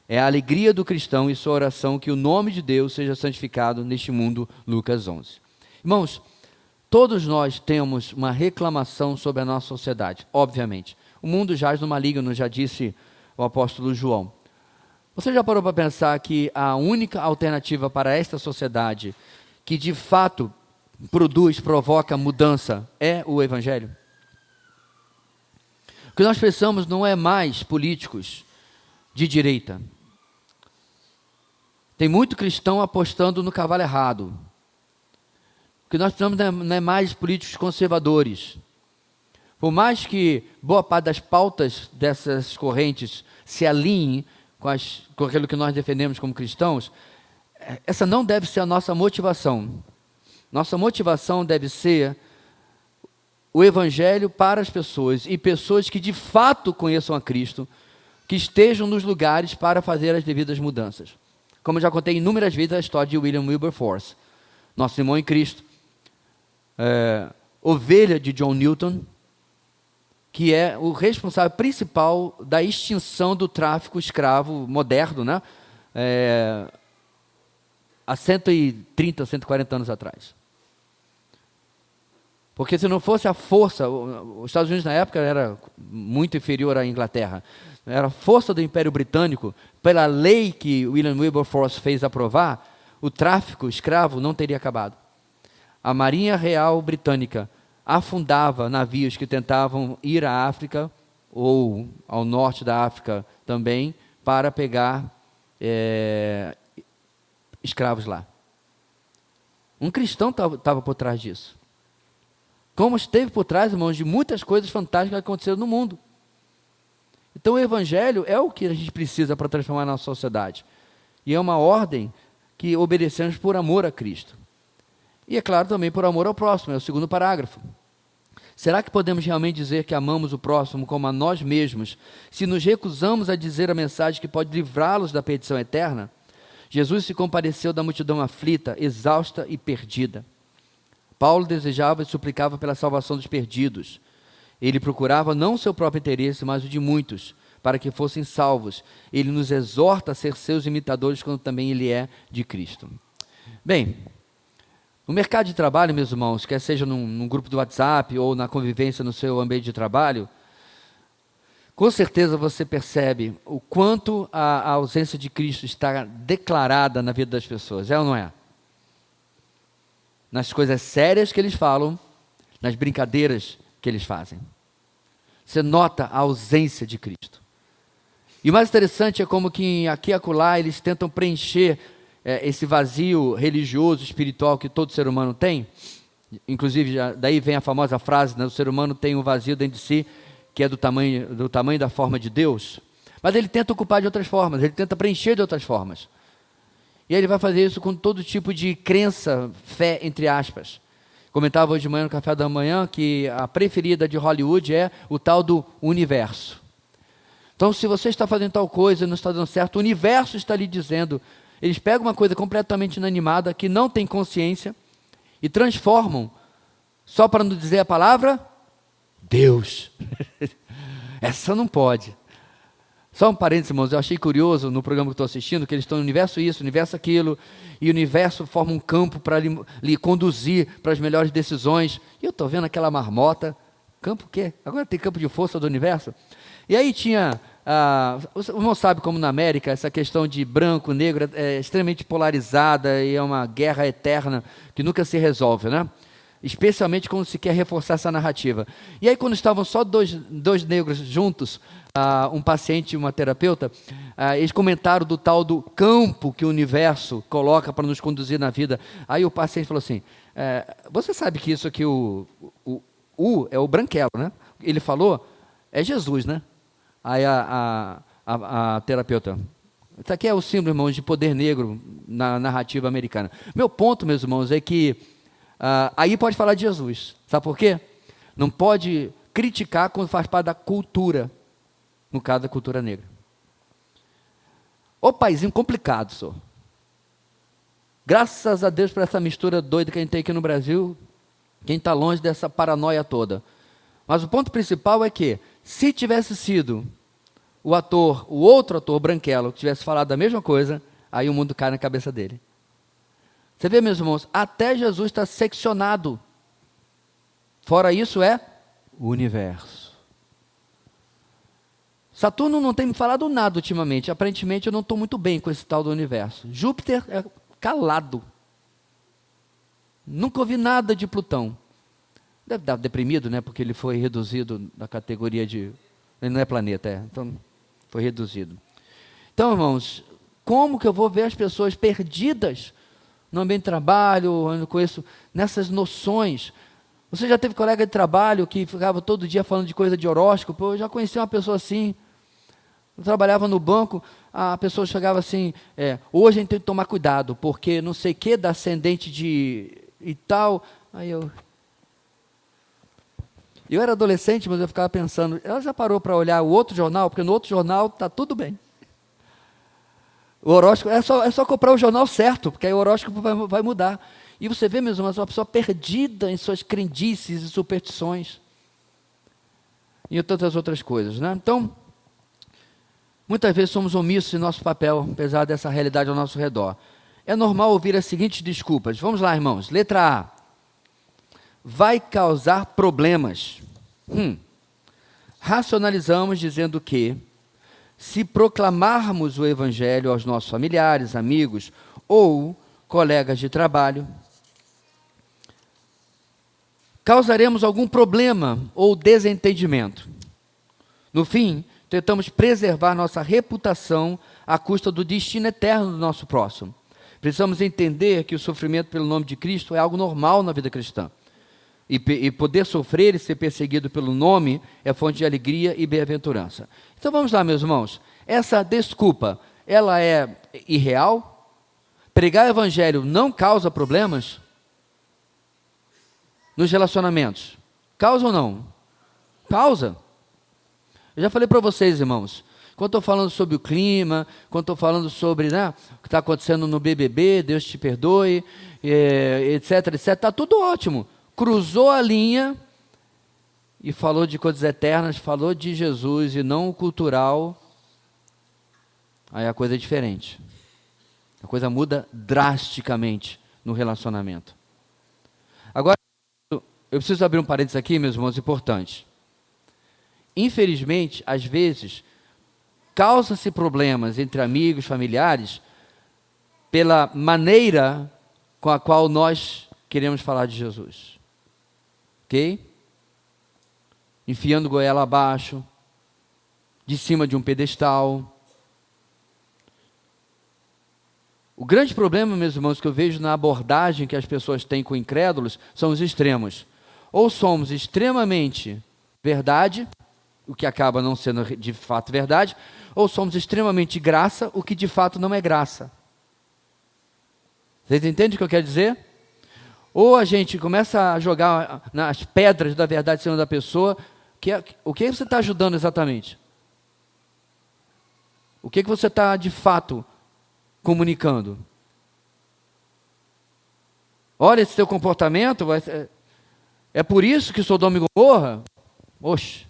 É a alegria do cristão e sua oração que o nome de Deus seja santificado neste mundo, Lucas 11. Irmãos, todos nós temos uma reclamação sobre a nossa sociedade, obviamente. O mundo jaz no maligno, já disse o apóstolo João. Você já parou para pensar que a única alternativa para esta sociedade, que de fato provoca mudança, é o Evangelho? O que nós precisamos não é mais políticos de direita. Tem muito cristão apostando no cavalo errado. O que nós precisamos não é mais políticos conservadores. Por mais que boa parte das pautas dessas correntes se alinhem com aquilo que nós defendemos como cristãos, essa não deve ser a nossa motivação. Nossa motivação deve ser o Evangelho para as pessoas, e pessoas que de fato conheçam a Cristo, que estejam nos lugares para fazer as devidas mudanças. Como eu já contei inúmeras vezes a história de William Wilberforce, nosso irmão em Cristo, ovelha de John Newton, que é o responsável principal da extinção do tráfico escravo moderno, né? Há 130, 140 anos atrás. Porque se não fosse a força, os Estados Unidos na época era muito inferior à Inglaterra, era a força do Império Britânico, pela lei que William Wilberforce fez aprovar, o tráfico escravo não teria acabado. A Marinha Real Britânica afundava navios que tentavam ir à África, ou ao norte da África também, para pegar escravos lá. Um cristão estava por trás disso. Como esteve por trás, irmãos, de muitas coisas fantásticas que aconteceram no mundo. Então o Evangelho é o que a gente precisa para transformar a nossa sociedade. E é uma ordem que obedecemos por amor a Cristo. E é claro também por amor ao próximo, é o segundo parágrafo. Será que podemos realmente dizer que amamos o próximo como a nós mesmos, se nos recusamos a dizer a mensagem que pode livrá-los da perdição eterna? Jesus se compadeceu da multidão aflita, exausta e perdida. Paulo desejava e suplicava pela salvação dos perdidos. Ele procurava não o seu próprio interesse, mas o de muitos, para que fossem salvos. Ele nos exorta a ser seus imitadores, quando também ele é de Cristo. Bem, no mercado de trabalho, meus irmãos, quer seja num grupo do WhatsApp ou na convivência no seu ambiente de trabalho, com certeza você percebe o quanto a ausência de Cristo está declarada na vida das pessoas, é ou não é? Nas coisas sérias que eles falam, nas brincadeiras que eles fazem. Você nota a ausência de Cristo. E o mais interessante é como que aqui e acolá eles tentam preencher esse vazio religioso, espiritual que todo ser humano tem. Inclusive, daí vem a famosa frase, né, o ser humano tem um vazio dentro de si, que é do tamanho da forma de Deus. Mas ele tenta ocupar de outras formas, ele tenta preencher de outras formas. E ele vai fazer isso com todo tipo de crença, fé, entre aspas. Comentava hoje de manhã no café da manhã que a preferida de Hollywood é o tal do universo. Então, se você está fazendo tal coisa e não está dando certo, o universo está lhe dizendo. Eles pegam uma coisa completamente inanimada, que não tem consciência, e transformam, só para não dizer a palavra, Deus. Essa não pode. Só um parênteses, irmãos, eu achei curioso no programa que estou assistindo, que eles estão no universo isso, universo aquilo, e o universo forma um campo para lhe conduzir para as melhores decisões. E eu estou vendo aquela marmota, campo o quê? Agora tem campo de força do universo? E aí tinha, o irmão sabe como na América, essa questão de branco, negro, é extremamente polarizada e é uma guerra eterna que nunca se resolve, né? Especialmente quando se quer reforçar essa narrativa. E aí quando estavam só dois negros juntos, um paciente e uma terapeuta, eles comentaram do tal do campo que o universo coloca para nos conduzir na vida. Aí o paciente falou assim, Você sabe que isso aqui, o é o branquelo, né? Ele falou, é Jesus, né? Aí a terapeuta, isso aqui é o símbolo, irmãos, de poder negro na narrativa americana. Meu ponto, meus irmãos, é que aí pode falar de Jesus. Sabe por quê? Não pode criticar quando faz parte da cultura, no caso da cultura negra. Ô paizinho complicado, senhor. Graças a Deus por essa mistura doida que a gente tem aqui no Brasil, quem está longe dessa paranoia toda. Mas o ponto principal é que, se tivesse sido o outro ator branquelo, que tivesse falado da mesma coisa, aí o mundo cai na cabeça dele. Você vê, meus irmãos, até Jesus está seccionado. Fora isso é o universo. Saturno não tem me falado nada ultimamente. Aparentemente eu não estou muito bem com esse tal do universo. Júpiter é calado. Nunca ouvi nada de Plutão. Deve estar deprimido, né? Porque ele foi reduzido da categoria de... Ele não é planeta, então foi reduzido. Então, irmãos, como que eu vou ver as pessoas perdidas no ambiente de trabalho, eu conheço nessas noções? Você já teve colega de trabalho que ficava todo dia falando de coisa de horóscopo? Eu já conheci uma pessoa assim. Eu trabalhava no banco, a pessoa chegava assim, hoje a gente tem que tomar cuidado, porque não sei o que, da ascendente de e tal. Aí eu era adolescente, mas eu ficava pensando, ela já parou para olhar o outro jornal? Porque no outro jornal está tudo bem. O horóscopo, é só comprar o jornal certo, porque aí o horóscopo vai mudar. E você vê, meus irmãos, uma pessoa perdida em suas crendices e superstições. E tantas outras coisas, né? Então, muitas vezes somos omissos em nosso papel, apesar dessa realidade ao nosso redor. É normal ouvir as seguintes desculpas. Vamos lá, irmãos. Letra A. Vai causar problemas. Racionalizamos dizendo que, se proclamarmos o Evangelho aos nossos familiares, amigos ou colegas de trabalho, causaremos algum problema ou desentendimento. No fim, tentamos preservar nossa reputação à custa do destino eterno do nosso próximo. Precisamos entender que o sofrimento pelo nome de Cristo é algo normal na vida cristã. E poder sofrer e ser perseguido pelo nome é fonte de alegria e bem-aventurança. Então vamos lá, meus irmãos. Essa desculpa, ela é irreal? Pregar o evangelho não causa problemas? Nos relacionamentos? Causa ou não? Causa. Eu já falei para vocês, irmãos, quando estou falando sobre o clima, quando estou falando sobre o que está acontecendo no BBB, Deus te perdoe, etc, etc, está tudo ótimo. Cruzou a linha e falou de coisas eternas, falou de Jesus e não o cultural, aí a coisa é diferente. A coisa muda drasticamente no relacionamento. Agora, eu preciso abrir um parênteses aqui, meus irmãos, importante. Infelizmente, às vezes, causa-se problemas entre amigos, familiares, pela maneira com a qual nós queremos falar de Jesus. Ok? Enfiando goela abaixo, de cima de um pedestal. O grande problema, meus irmãos, que eu vejo na abordagem que as pessoas têm com incrédulos, são os extremos. Ou somos extremamente verdade, o que acaba não sendo de fato verdade, ou somos extremamente graça, o que de fato não é graça. Vocês entendem o que eu quero dizer? Ou a gente começa a jogar nas pedras da verdade em cima da pessoa, o que você está ajudando exatamente? O que você está de fato comunicando? Olha esse teu comportamento, é por isso que Sodoma e Gomorra? Oxe.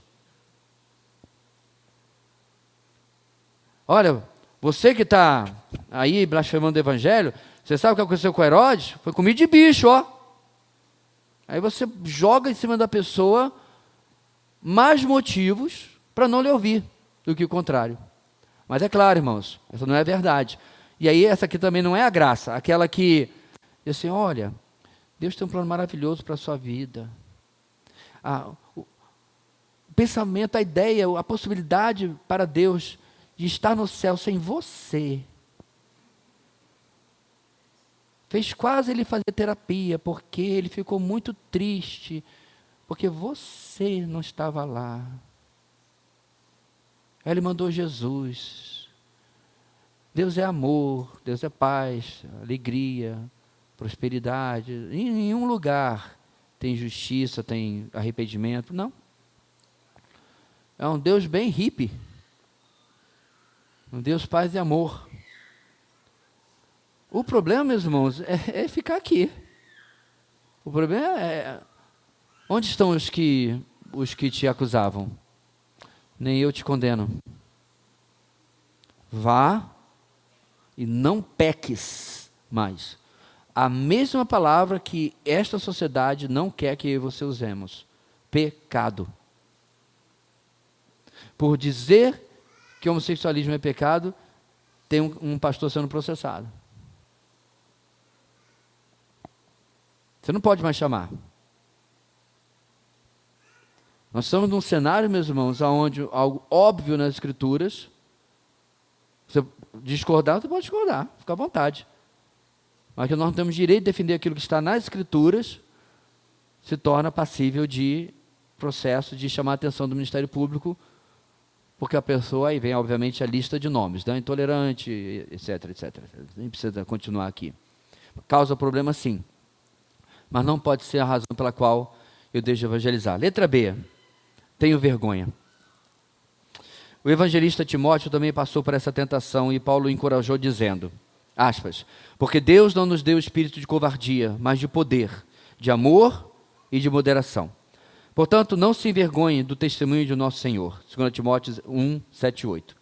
Olha, você que está aí blasfemando o evangelho, você sabe o que aconteceu com Herodes? Foi comida de bicho, ó. Aí você joga em cima da pessoa mais motivos para não lhe ouvir do que o contrário. Mas é claro, irmãos, essa não é a verdade. E aí essa aqui também não é a graça, aquela que diz assim, olha, Deus tem um plano maravilhoso para a sua vida. O pensamento, a ideia, a possibilidade para Deus de estar no céu sem você. fez quase ele fazer terapia, porque ele ficou muito triste, porque você não estava lá. Aí ele mandou Jesus. Deus é amor, Deus é paz, alegria, prosperidade. Em nenhum lugar tem justiça, tem arrependimento, não. É um Deus bem hippie. Um Deus paz e amor. O problema, meus irmãos, é ficar aqui. O problema é... Onde estão os que te acusavam? Nem eu te condeno. Vá e não peques mais. A mesma palavra que esta sociedade não quer que eu e você usemos. Pecado. Por dizer que homossexualismo é pecado, tem um pastor sendo processado. Você não pode mais chamar. Nós estamos num cenário, meus irmãos, onde algo óbvio nas Escrituras, você discordar, você pode discordar, fica à vontade. Mas que nós não temos direito de defender aquilo que está nas Escrituras, se torna passível de processo de chamar a atenção do Ministério Público, porque a pessoa, aí vem obviamente a lista de nomes, né? Intolerante, etc, etc. Nem precisa continuar aqui. Causa problema sim, mas não pode ser a razão pela qual eu deixo de evangelizar. Letra B, tenho vergonha. O evangelista Timóteo também passou por essa tentação e Paulo o encorajou dizendo, aspas, porque Deus não nos deu espírito de covardia, mas de poder, de amor e de moderação. Portanto, não se envergonhe do testemunho de nosso Senhor. 2 Timóteo 1, 7 e 8.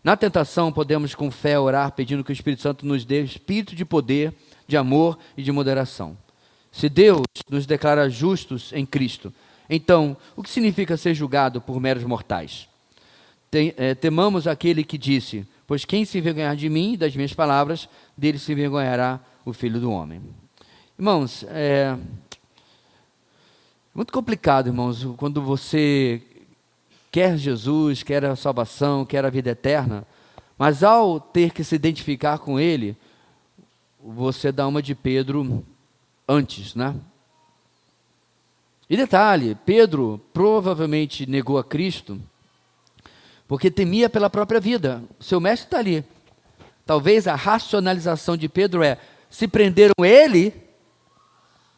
Na tentação, podemos com fé orar pedindo que o Espírito Santo nos dê espírito de poder, de amor e de moderação. Se Deus nos declara justos em Cristo, então, o que significa ser julgado por meros mortais? Temamos aquele que disse, pois quem se envergonhar de mim e das minhas palavras, dele se envergonhará o Filho do Homem. Irmãos, muito complicado, irmãos, quando você quer Jesus, quer a salvação, quer a vida eterna, mas ao ter que se identificar com Ele, você dá uma de Pedro antes, né? E detalhe, Pedro provavelmente negou a Cristo porque temia pela própria vida. Seu mestre está ali. Talvez a racionalização de Pedro se prenderam ele,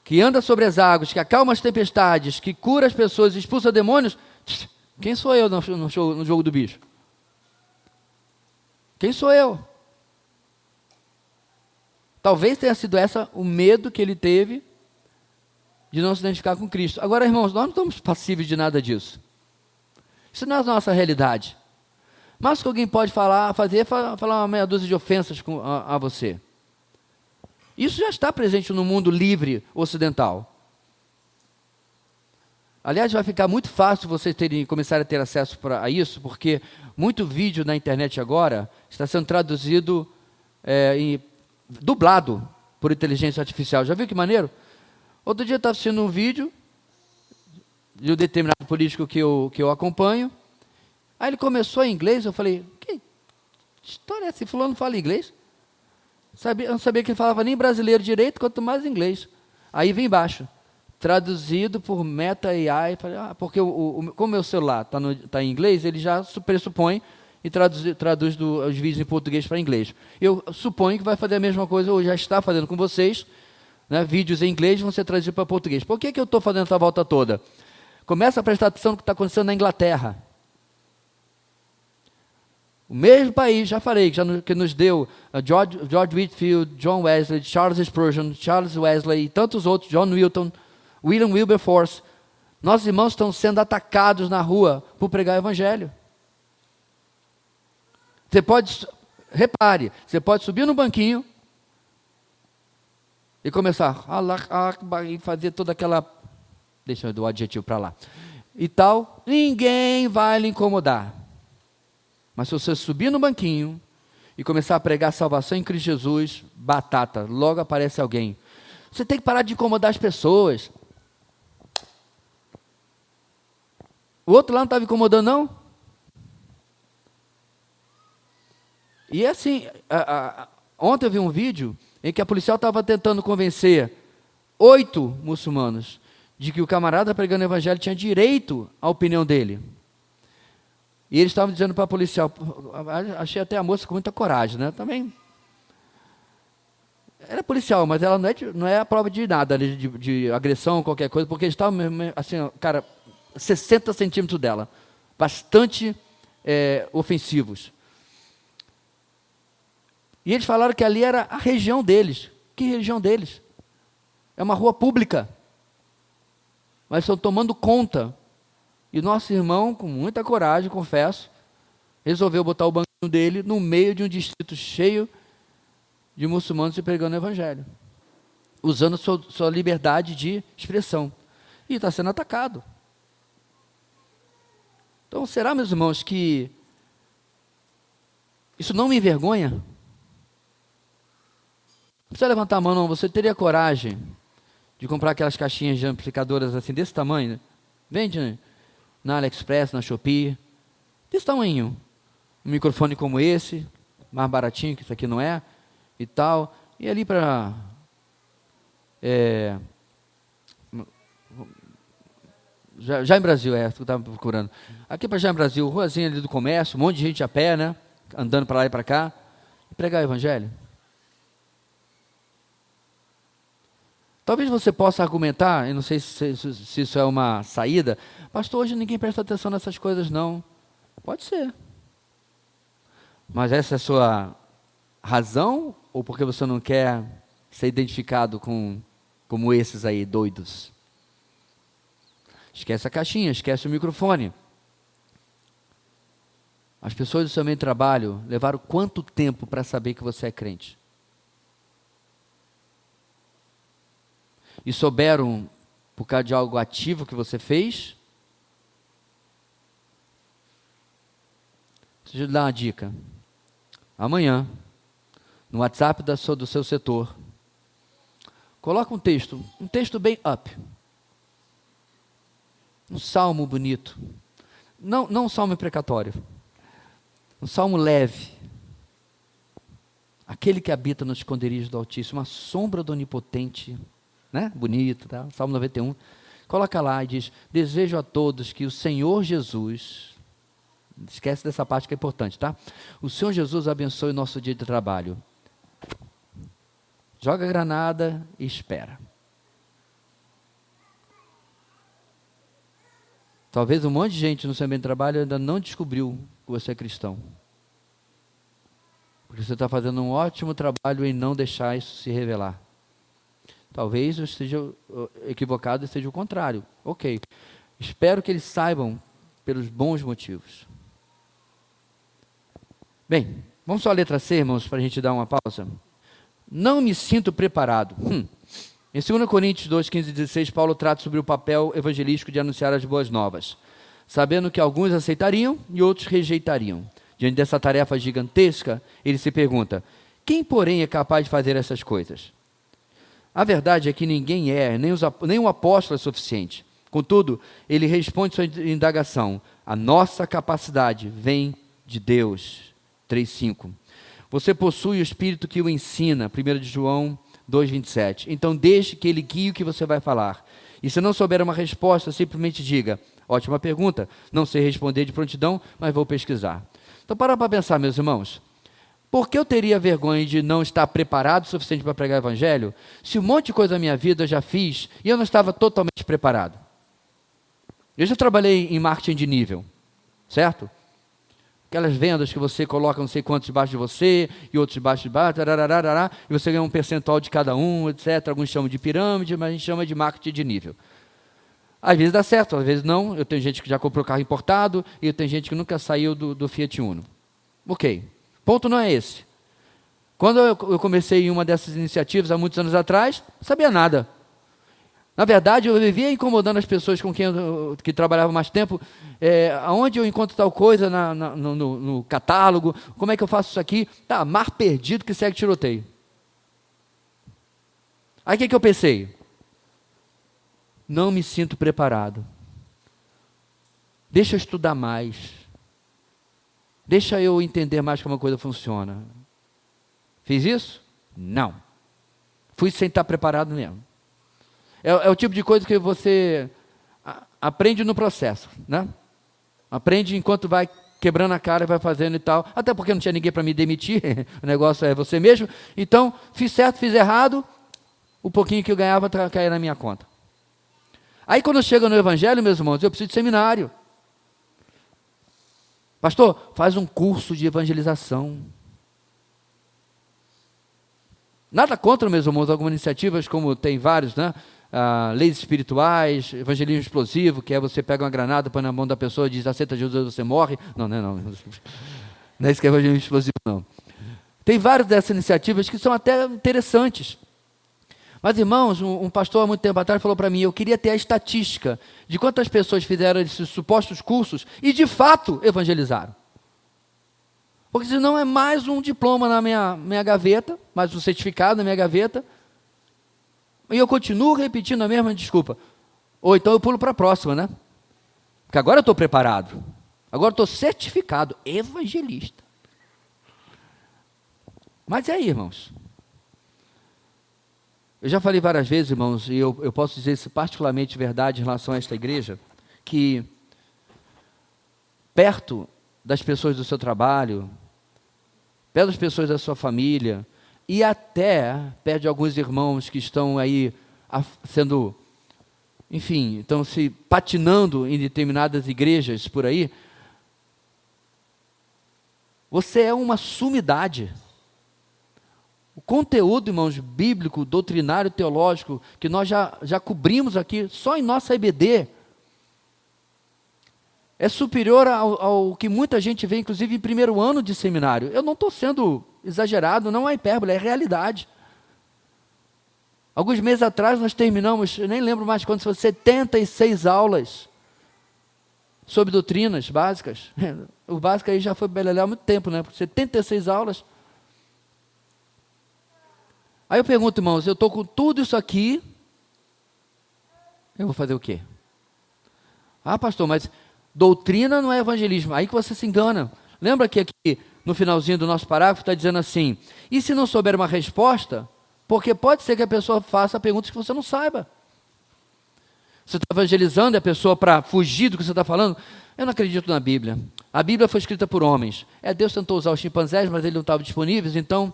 que anda sobre as águas, que acalma as tempestades, que cura as pessoas, expulsa demônios, quem sou eu no jogo do bicho? Quem sou eu? Talvez tenha sido essa o medo que ele teve de não se identificar com Cristo. Agora, irmãos, nós não estamos passíveis de nada disso. Isso não é a nossa realidade. Mas o que alguém pode falar uma meia dúzia de ofensas a você. Isso já está presente no mundo livre ocidental. Aliás, vai ficar muito fácil vocês começarem a ter acesso a isso, porque muito vídeo na internet agora está sendo traduzido dublado por inteligência artificial. Já viu que maneiro? Outro dia eu estava assistindo um vídeo de um determinado político que eu acompanho. Aí ele começou em inglês, eu falei, que história é essa? Esse fulano fala inglês? Eu não sabia que ele falava nem brasileiro direito, quanto mais inglês. Aí vem embaixo, traduzido por Meta AI, falei, porque como o meu celular está em inglês, ele já pressupõe e traduz os vídeos em português para inglês. Eu suponho que vai fazer a mesma coisa, ou já está fazendo com vocês, né? Vídeos em inglês vão ser traduzidos para português. Por que eu estou fazendo essa volta toda? Começa a prestar atenção no que está acontecendo na Inglaterra. O mesmo país, já falei, que nos deu George Whitefield, John Wesley, Charles Spurgeon, Charles Wesley e tantos outros, John Newton, William Wilberforce. Nossos irmãos estão sendo atacados na rua por pregar o evangelho. Repare, você pode subir no banquinho e começar e fazer toda aquela, deixa eu dar o adjetivo para lá, e tal, ninguém vai lhe incomodar. Mas se você subir no banquinho e começar a pregar salvação em Cristo Jesus, batata, logo aparece alguém. Você tem que parar de incomodar as pessoas. O outro lá não estava incomodando, não? E assim, ontem eu vi um vídeo, em que a policial estava tentando convencer 8 muçulmanos de que o camarada pregando o evangelho tinha direito à opinião dele. E eles estavam dizendo para a policial, achei até a moça com muita coragem, né? Também era policial, mas ela não é a prova de nada, de agressão, qualquer coisa, porque eles estavam, assim, cara, 60 centímetros dela, bastante ofensivos. E eles falaram que ali era a região deles. Que região deles? É uma rua pública. Mas estão tomando conta. E nosso irmão, com muita coragem, confesso, resolveu botar o banquinho dele no meio de um distrito cheio de muçulmanos e pregando o evangelho. Usando sua liberdade de expressão. E está sendo atacado. Então, será, meus irmãos, que isso não me envergonha? Não precisa levantar a mão, não. Você teria coragem de comprar aquelas caixinhas de amplificadoras assim, desse tamanho? Né? Vende na AliExpress, na Shopee. Desse tamanho. Um microfone como esse, mais baratinho, que isso aqui não é, e tal. E ali para... Já em Brasil, que eu estava procurando. Aqui para já em Brasil, ruazinha ali do comércio, um monte de gente a pé, né? Andando para lá e para cá. E pregar o evangelho. Talvez você possa argumentar, eu não sei se isso é uma saída, pastor, hoje ninguém presta atenção nessas coisas não. Pode ser. Mas essa é a sua razão, ou porque você não quer ser identificado como esses aí, doidos? Esquece a caixinha, esquece o microfone. As pessoas do seu meio de trabalho levaram quanto tempo para saber que você é crente? E souberam por causa de algo ativo que você fez? Deixa eu lhe dar uma dica. Amanhã, no WhatsApp do seu setor, coloca um texto bem up. Um salmo bonito. Não um salmo imprecatório. Um salmo leve. Aquele que habita no esconderijo do Altíssimo, a sombra do Onipotente, né? Bonito, tá? Salmo 91. Coloca lá e diz: desejo a todos que o Senhor Jesus, esquece dessa parte que é importante, tá? O Senhor Jesus abençoe o nosso dia de trabalho. Joga a granada e espera. Talvez um monte de gente no seu ambiente de trabalho ainda não descobriu que você é cristão. Porque você está fazendo um ótimo trabalho em não deixar isso se revelar. Talvez eu esteja equivocado e seja o contrário. Ok. Espero que eles saibam pelos bons motivos. Bem, vamos só a letra C, irmãos, para a gente dar uma pausa. Não me sinto preparado. Em 2 Coríntios 2, 15 e 16, Paulo trata sobre o papel evangelístico de anunciar as boas novas, sabendo que alguns aceitariam e outros rejeitariam. Diante dessa tarefa gigantesca, ele se pergunta: quem, porém, é capaz de fazer essas coisas? A verdade é que ninguém nem o apóstolo é suficiente. Contudo, ele responde sua indagação: a nossa capacidade vem de Deus. 3:5. Você possui o Espírito que o ensina. 1 de João 2:27. Então deixe que ele guie o que você vai falar. E se não souber uma resposta, simplesmente diga: ótima pergunta, não sei responder de prontidão, mas vou pesquisar. Então para pensar, meus irmãos. Por que eu teria vergonha de não estar preparado o suficiente para pregar o evangelho, se um monte de coisa na minha vida eu já fiz e eu não estava totalmente preparado? Eu já trabalhei em marketing de nível, certo? Aquelas vendas que você coloca não sei quantos debaixo de você, e outros debaixo de baixo, e você ganha um percentual de cada um, etc. Alguns chamam de pirâmide, mas a gente chama de marketing de nível. Às vezes dá certo, às vezes não. Eu tenho gente que já comprou carro importado, e eu tenho gente que nunca saiu do Fiat Uno. Ok. Ponto não é esse. Quando eu comecei em uma dessas iniciativas, há muitos anos atrás, não sabia nada. Na verdade, eu vivia incomodando as pessoas com quem que trabalhava mais tempo. Aonde eu encontro tal coisa no catálogo? Como é que eu faço isso aqui? Tá, mar perdido que segue tiroteio. Aí o que eu pensei? Não me sinto preparado. Deixa eu estudar mais. Deixa eu entender mais como a coisa funciona. Fiz isso? Não. Fui sem estar preparado mesmo. É o tipo de coisa que você aprende no processo, né? Aprende enquanto vai quebrando a cara e vai fazendo e tal. Até porque não tinha ninguém para me demitir, o negócio é você mesmo. Então, fiz certo, fiz errado, o pouquinho que eu ganhava caía na minha conta. Aí quando chega no Evangelho, meus irmãos, eu preciso de seminário. Pastor, faz um curso de evangelização. Nada contra, meus irmãos, algumas iniciativas, como tem vários, né? Leis espirituais, evangelismo explosivo, que é você pega uma granada, põe na mão da pessoa e diz, aceita Jesus, você morre. Não, não é não. Não é isso que é evangelismo explosivo, não. Tem várias dessas iniciativas que são até interessantes. Mas, irmãos, um pastor há muito tempo atrás falou para mim, eu queria ter a estatística de quantas pessoas fizeram esses supostos cursos e, de fato, evangelizaram. Porque senão é mais um diploma na minha gaveta, mais um certificado na minha gaveta, e eu continuo repetindo a mesma desculpa. Ou então eu pulo para a próxima, né? Porque agora eu estou preparado. Agora eu estou certificado, evangelista. Mas e aí, irmãos? Eu já falei várias vezes, irmãos, e eu posso dizer isso particularmente verdade em relação a esta igreja, que perto das pessoas do seu trabalho, perto das pessoas da sua família, e até perto de alguns irmãos que estão aí sendo, enfim, estão se patinando em determinadas igrejas por aí, você é uma sumidade. O conteúdo, irmãos, bíblico, doutrinário, teológico, que nós já cobrimos aqui, só em nossa EBD, é superior ao que muita gente vê, inclusive em primeiro ano de seminário. Eu não estou sendo exagerado, não é hipérbole, é realidade. Alguns meses atrás nós terminamos, eu nem lembro mais quantos, 76 aulas sobre doutrinas básicas. O básico aí já foi beleléu há muito tempo, né? 76 aulas. Aí eu pergunto, irmãos, eu estou com tudo isso aqui, eu vou fazer o quê? Ah, pastor, mas doutrina não é evangelismo. Aí que você se engana. Lembra que aqui, no finalzinho do nosso parágrafo, está dizendo assim, e se não souber uma resposta, porque pode ser que a pessoa faça perguntas que você não saiba. Você está evangelizando a pessoa para fugir do que você está falando? Eu não acredito na Bíblia. A Bíblia foi escrita por homens. Deus tentou usar os chimpanzés, mas eles não estavam disponíveis, então...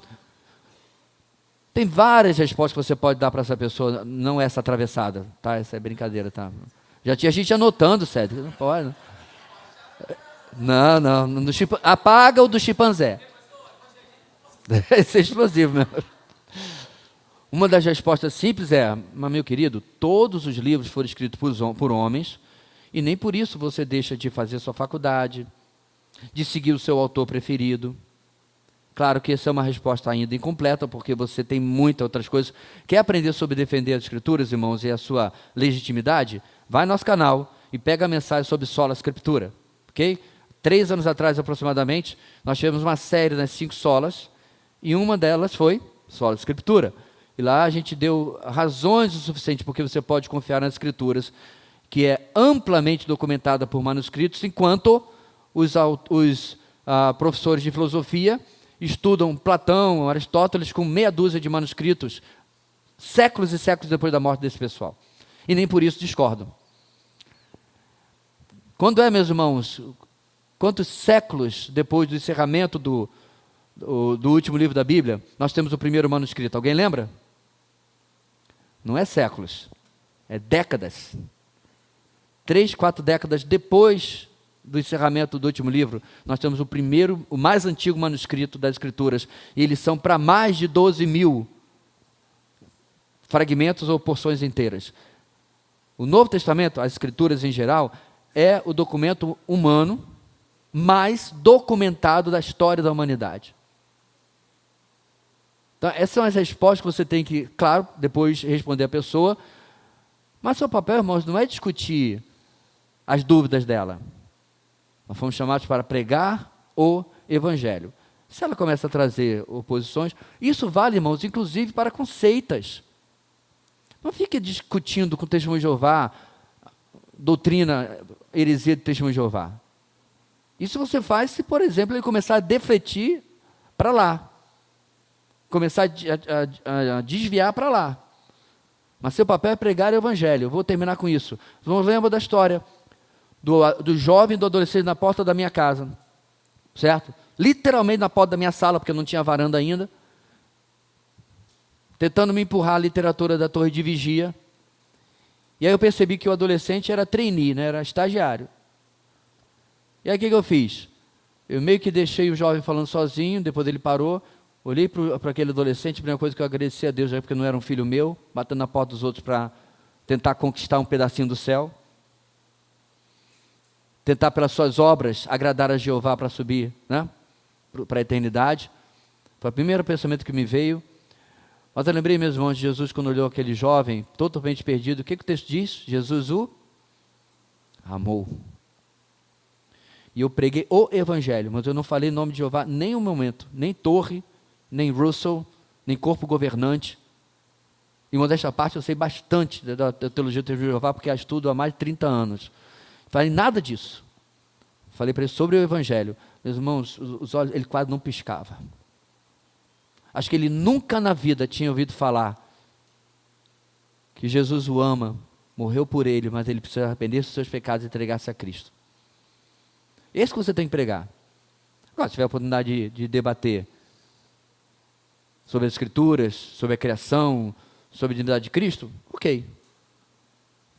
Tem várias respostas que você pode dar para essa pessoa, não essa atravessada, tá? Essa é brincadeira, tá? Já tinha gente anotando, sério, não pode. Não. Apaga o do chimpanzé. Esse é explosivo mesmo. Uma das respostas simples é, mas meu querido, todos os livros foram escritos por homens, e nem por isso você deixa de fazer sua faculdade, de seguir o seu autor preferido. Claro que essa é uma resposta ainda incompleta, porque você tem muitas outras coisas. Quer aprender sobre defender as Escrituras, irmãos, e a sua legitimidade? Vai no nosso canal e pega a mensagem sobre sola Escritura, ok? 3 anos atrás, aproximadamente, nós tivemos uma série das 5 solas, e uma delas foi sola Escritura. E lá a gente deu razões o suficiente porque você pode confiar nas Escrituras, que é amplamente documentada por manuscritos, enquanto os professores de filosofia estudam Platão, Aristóteles, com meia dúzia de manuscritos, séculos e séculos depois da morte desse pessoal. E nem por isso discordam. Quando meus irmãos, quantos séculos depois do encerramento do último livro da Bíblia, nós temos o primeiro manuscrito? Alguém lembra? Não é séculos, é décadas. 3, 4 décadas depois do encerramento do último livro, nós temos o mais antigo manuscrito das Escrituras, e eles são para mais de 12.000 fragmentos ou porções inteiras. O Novo Testamento, as Escrituras em geral, é o documento humano mais documentado da história da humanidade. Então, essas são as respostas que você tem que, claro, depois responder a pessoa, mas seu papel, irmãos, não é discutir as dúvidas dela. Nós fomos chamados para pregar o Evangelho. Se ela começa a trazer oposições, isso vale, irmãos, inclusive para conceitas. Não fique discutindo com o Testemunho de Jeová, doutrina, heresia de Testemunho de Jeová. Isso você faz se, por exemplo, ele começar a defletir para lá. começar a desviar para lá. Mas seu papel é pregar o evangelho. Eu vou terminar com isso. Vocês lembram da história do jovem e do adolescente na porta da minha casa, certo? Literalmente na porta da minha sala, porque eu não tinha varanda ainda, tentando me empurrar a literatura da torre de vigia. E aí eu percebi que o adolescente era trainee, né? Era estagiário. E aí o que eu fiz? Eu meio que deixei o jovem falando sozinho, depois ele parou, olhei para aquele adolescente, a primeira coisa que eu agradeci a Deus, já porque não era um filho meu, batendo na porta dos outros para tentar conquistar um pedacinho do céu, tentar pelas suas obras agradar a Jeová para subir, né? Para a eternidade. Foi o primeiro pensamento que me veio. Mas eu lembrei, meus irmãos, de Jesus quando olhou aquele jovem totalmente perdido. O que o texto diz? Jesus o amou. E eu preguei o evangelho, mas eu não falei em nome de Jeová nem um momento, nem torre, nem Russell, nem corpo governante. Em modéstia parte, eu sei bastante da teologia de Jeová, porque a estudo há mais de 30 anos. Falei nada disso. Falei para ele sobre o evangelho. Meus irmãos, os olhos, ele quase não piscava. Acho que ele nunca na vida tinha ouvido falar que Jesus o ama, morreu por ele, mas ele precisa arrepender-se dos seus pecados e entregar-se a Cristo. Esse que você tem que pregar. Agora, se tiver a oportunidade de debater sobre as Escrituras, sobre a criação, sobre a dignidade de Cristo, ok.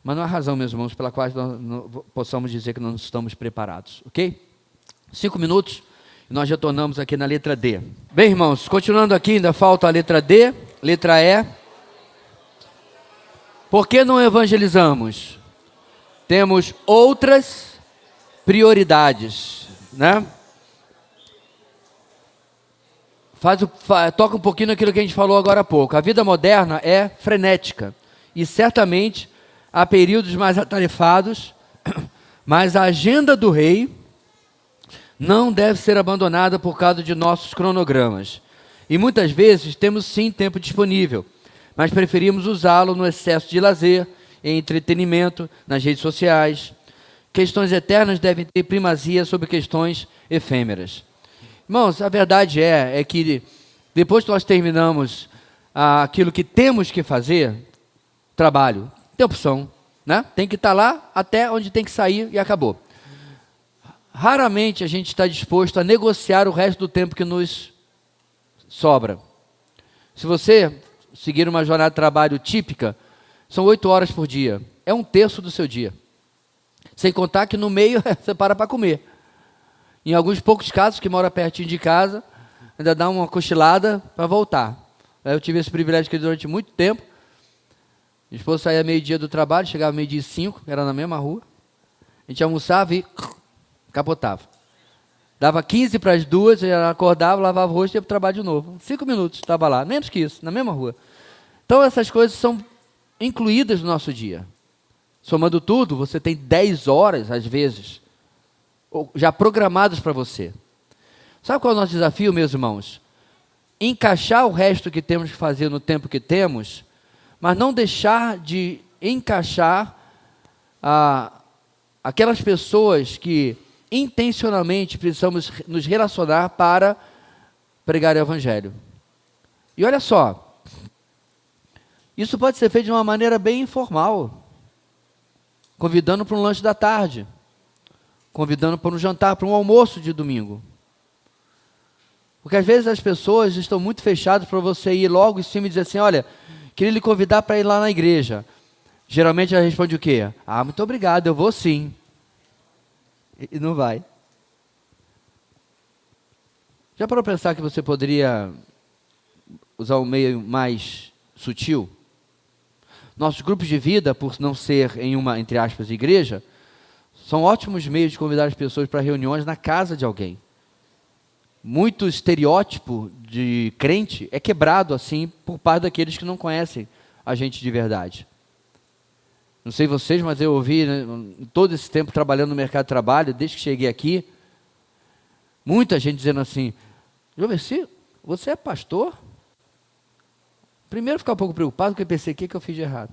Mas não há razão, meus irmãos, pela qual nós possamos dizer que não estamos preparados, ok? 5 minutos. Nós já tornamos aqui na letra D. Bem, irmãos, continuando aqui, ainda falta a letra D, letra E. Por que não evangelizamos? Temos outras prioridades, né? Toca um pouquinho naquilo que a gente falou agora há pouco. A vida moderna é frenética e certamente há períodos mais atarefados, mas a agenda do rei não deve ser abandonada por causa de nossos cronogramas. E muitas vezes temos sim tempo disponível, mas preferimos usá-lo no excesso de lazer, em entretenimento, nas redes sociais. Questões eternas devem ter primazia sobre questões efêmeras. Irmãos, a verdade é que depois que nós terminamos aquilo que temos que fazer, trabalho, tem opção, né? Tem que estar lá até onde tem que sair e acabou. Raramente a gente está disposto a negociar o resto do tempo que nos sobra. Se você seguir uma jornada de trabalho típica, são 8 horas por dia. É 1/3 do seu dia. Sem contar que no meio você para comer. Em alguns poucos casos, que mora pertinho de casa, ainda dá uma cochilada para voltar. Eu tive esse privilégio que durante muito tempo, minha esposa saía meio-dia do trabalho, chegava meio-dia e 5, era na mesma rua. A gente almoçava e capotava. Dava 15 para as 2, ela acordava, lavava o rosto e ia para o trabalho de novo. 5 minutos, estava lá, menos que isso, na mesma rua. Então essas coisas são incluídas no nosso dia. Somando tudo, você tem 10 horas, às vezes, já programadas para você. Sabe qual é o nosso desafio, meus irmãos? Encaixar o resto que temos que fazer no tempo que temos, mas não deixar de encaixar aquelas pessoas que intencionalmente precisamos nos relacionar para pregar o evangelho. E olha só, isso pode ser feito de uma maneira bem informal, convidando para um lanche da tarde, convidando para um jantar, para um almoço de domingo. Porque às vezes as pessoas estão muito fechadas para você ir logo em cima e dizer assim, olha, queria lhe convidar para ir lá na igreja. Geralmente ela responde o quê? Muito obrigado, eu vou sim. E não vai. Já parou para pensar que você poderia usar um meio mais sutil? Nossos grupos de vida, por não ser em uma, entre aspas, igreja, são ótimos meios de convidar as pessoas para reuniões na casa de alguém. Muito estereótipo de crente é quebrado assim por parte daqueles que não conhecem a gente de verdade. Não sei vocês, mas eu ouvi, né, todo esse tempo trabalhando no mercado de trabalho, desde que cheguei aqui, muita gente dizendo assim, Joverci, você é pastor? Primeiro ficar um pouco preocupado, porque pensei, o que eu fiz de errado?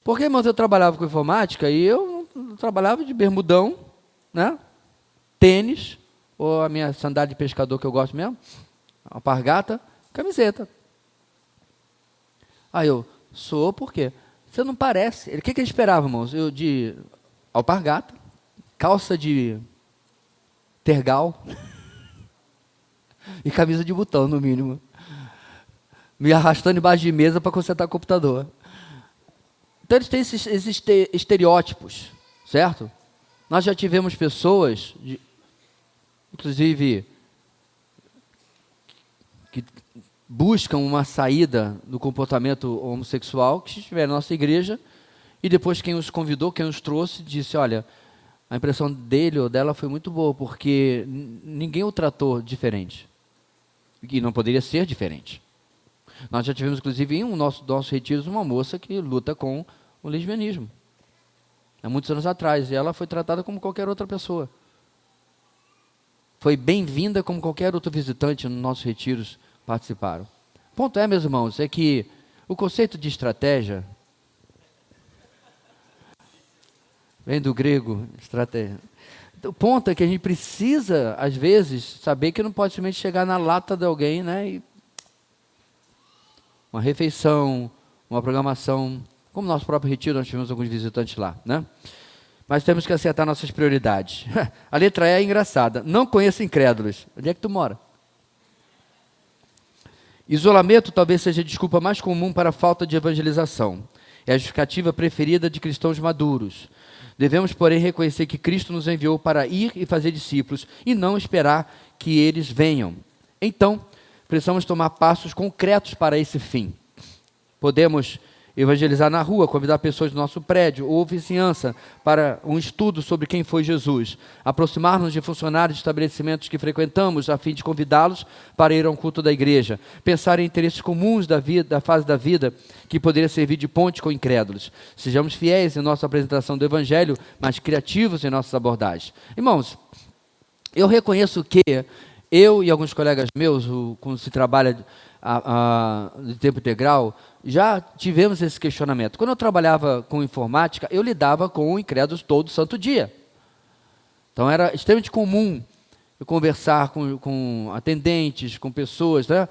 Porque, irmãos, eu trabalhava com informática e eu trabalhava de bermudão, né? Tênis, ou a minha sandália de pescador que eu gosto mesmo, Alpargata, camiseta. Aí eu, sou por quê? Você não parece. O que ele esperava, irmãos? Eu de alpargata, calça de tergal e camisa de botão, no mínimo. Me arrastando embaixo de mesa para consertar o computador. Então eles têm esses estereótipos, certo? Nós já tivemos pessoas, inclusive, que buscam uma saída do comportamento homossexual, que estiveram na nossa igreja, e depois quem os convidou, quem os trouxe, disse, olha, a impressão dele ou dela foi muito boa, porque ninguém o tratou diferente. E não poderia ser diferente. Nós já tivemos, inclusive, em nossos retiros, uma moça que luta com o lesbianismo. Há muitos anos atrás. E ela foi tratada como qualquer outra pessoa. Foi bem-vinda como qualquer outro visitante nos nossos retiros participaram. O ponto é, meus irmãos, é que o conceito de estratégia vem do grego, estratégia. O ponto é que a gente precisa, às vezes, saber que não pode simplesmente chegar na lata de alguém, né? E uma refeição, uma programação, como nosso próprio retiro, nós tivemos alguns visitantes lá, né? Mas temos que acertar nossas prioridades. A letra E é engraçada. Não conheço incrédulos. Onde é que tu mora? Isolamento talvez seja a desculpa mais comum para a falta de evangelização. É a justificativa preferida de cristãos maduros. Devemos, porém, reconhecer que Cristo nos enviou para ir e fazer discípulos e não esperar que eles venham. Então, precisamos tomar passos concretos para esse fim. Podemos evangelizar na rua, convidar pessoas do nosso prédio ou vizinhança para um estudo sobre quem foi Jesus. Aproximar-nos de funcionários de estabelecimentos que frequentamos a fim de convidá-los para ir a um culto da igreja. Pensar em interesses comuns da vida, da fase da vida, que poderia servir de ponte com incrédulos. Sejamos fiéis em nossa apresentação do Evangelho, mas criativos em nossas abordagens. Irmãos, eu reconheço que eu e alguns colegas meus, quando se trabalha de tempo integral, já tivemos esse questionamento. Quando eu trabalhava com informática, eu lidava com incrédulos todo santo dia. Então era extremamente comum eu conversar com atendentes, com pessoas, né?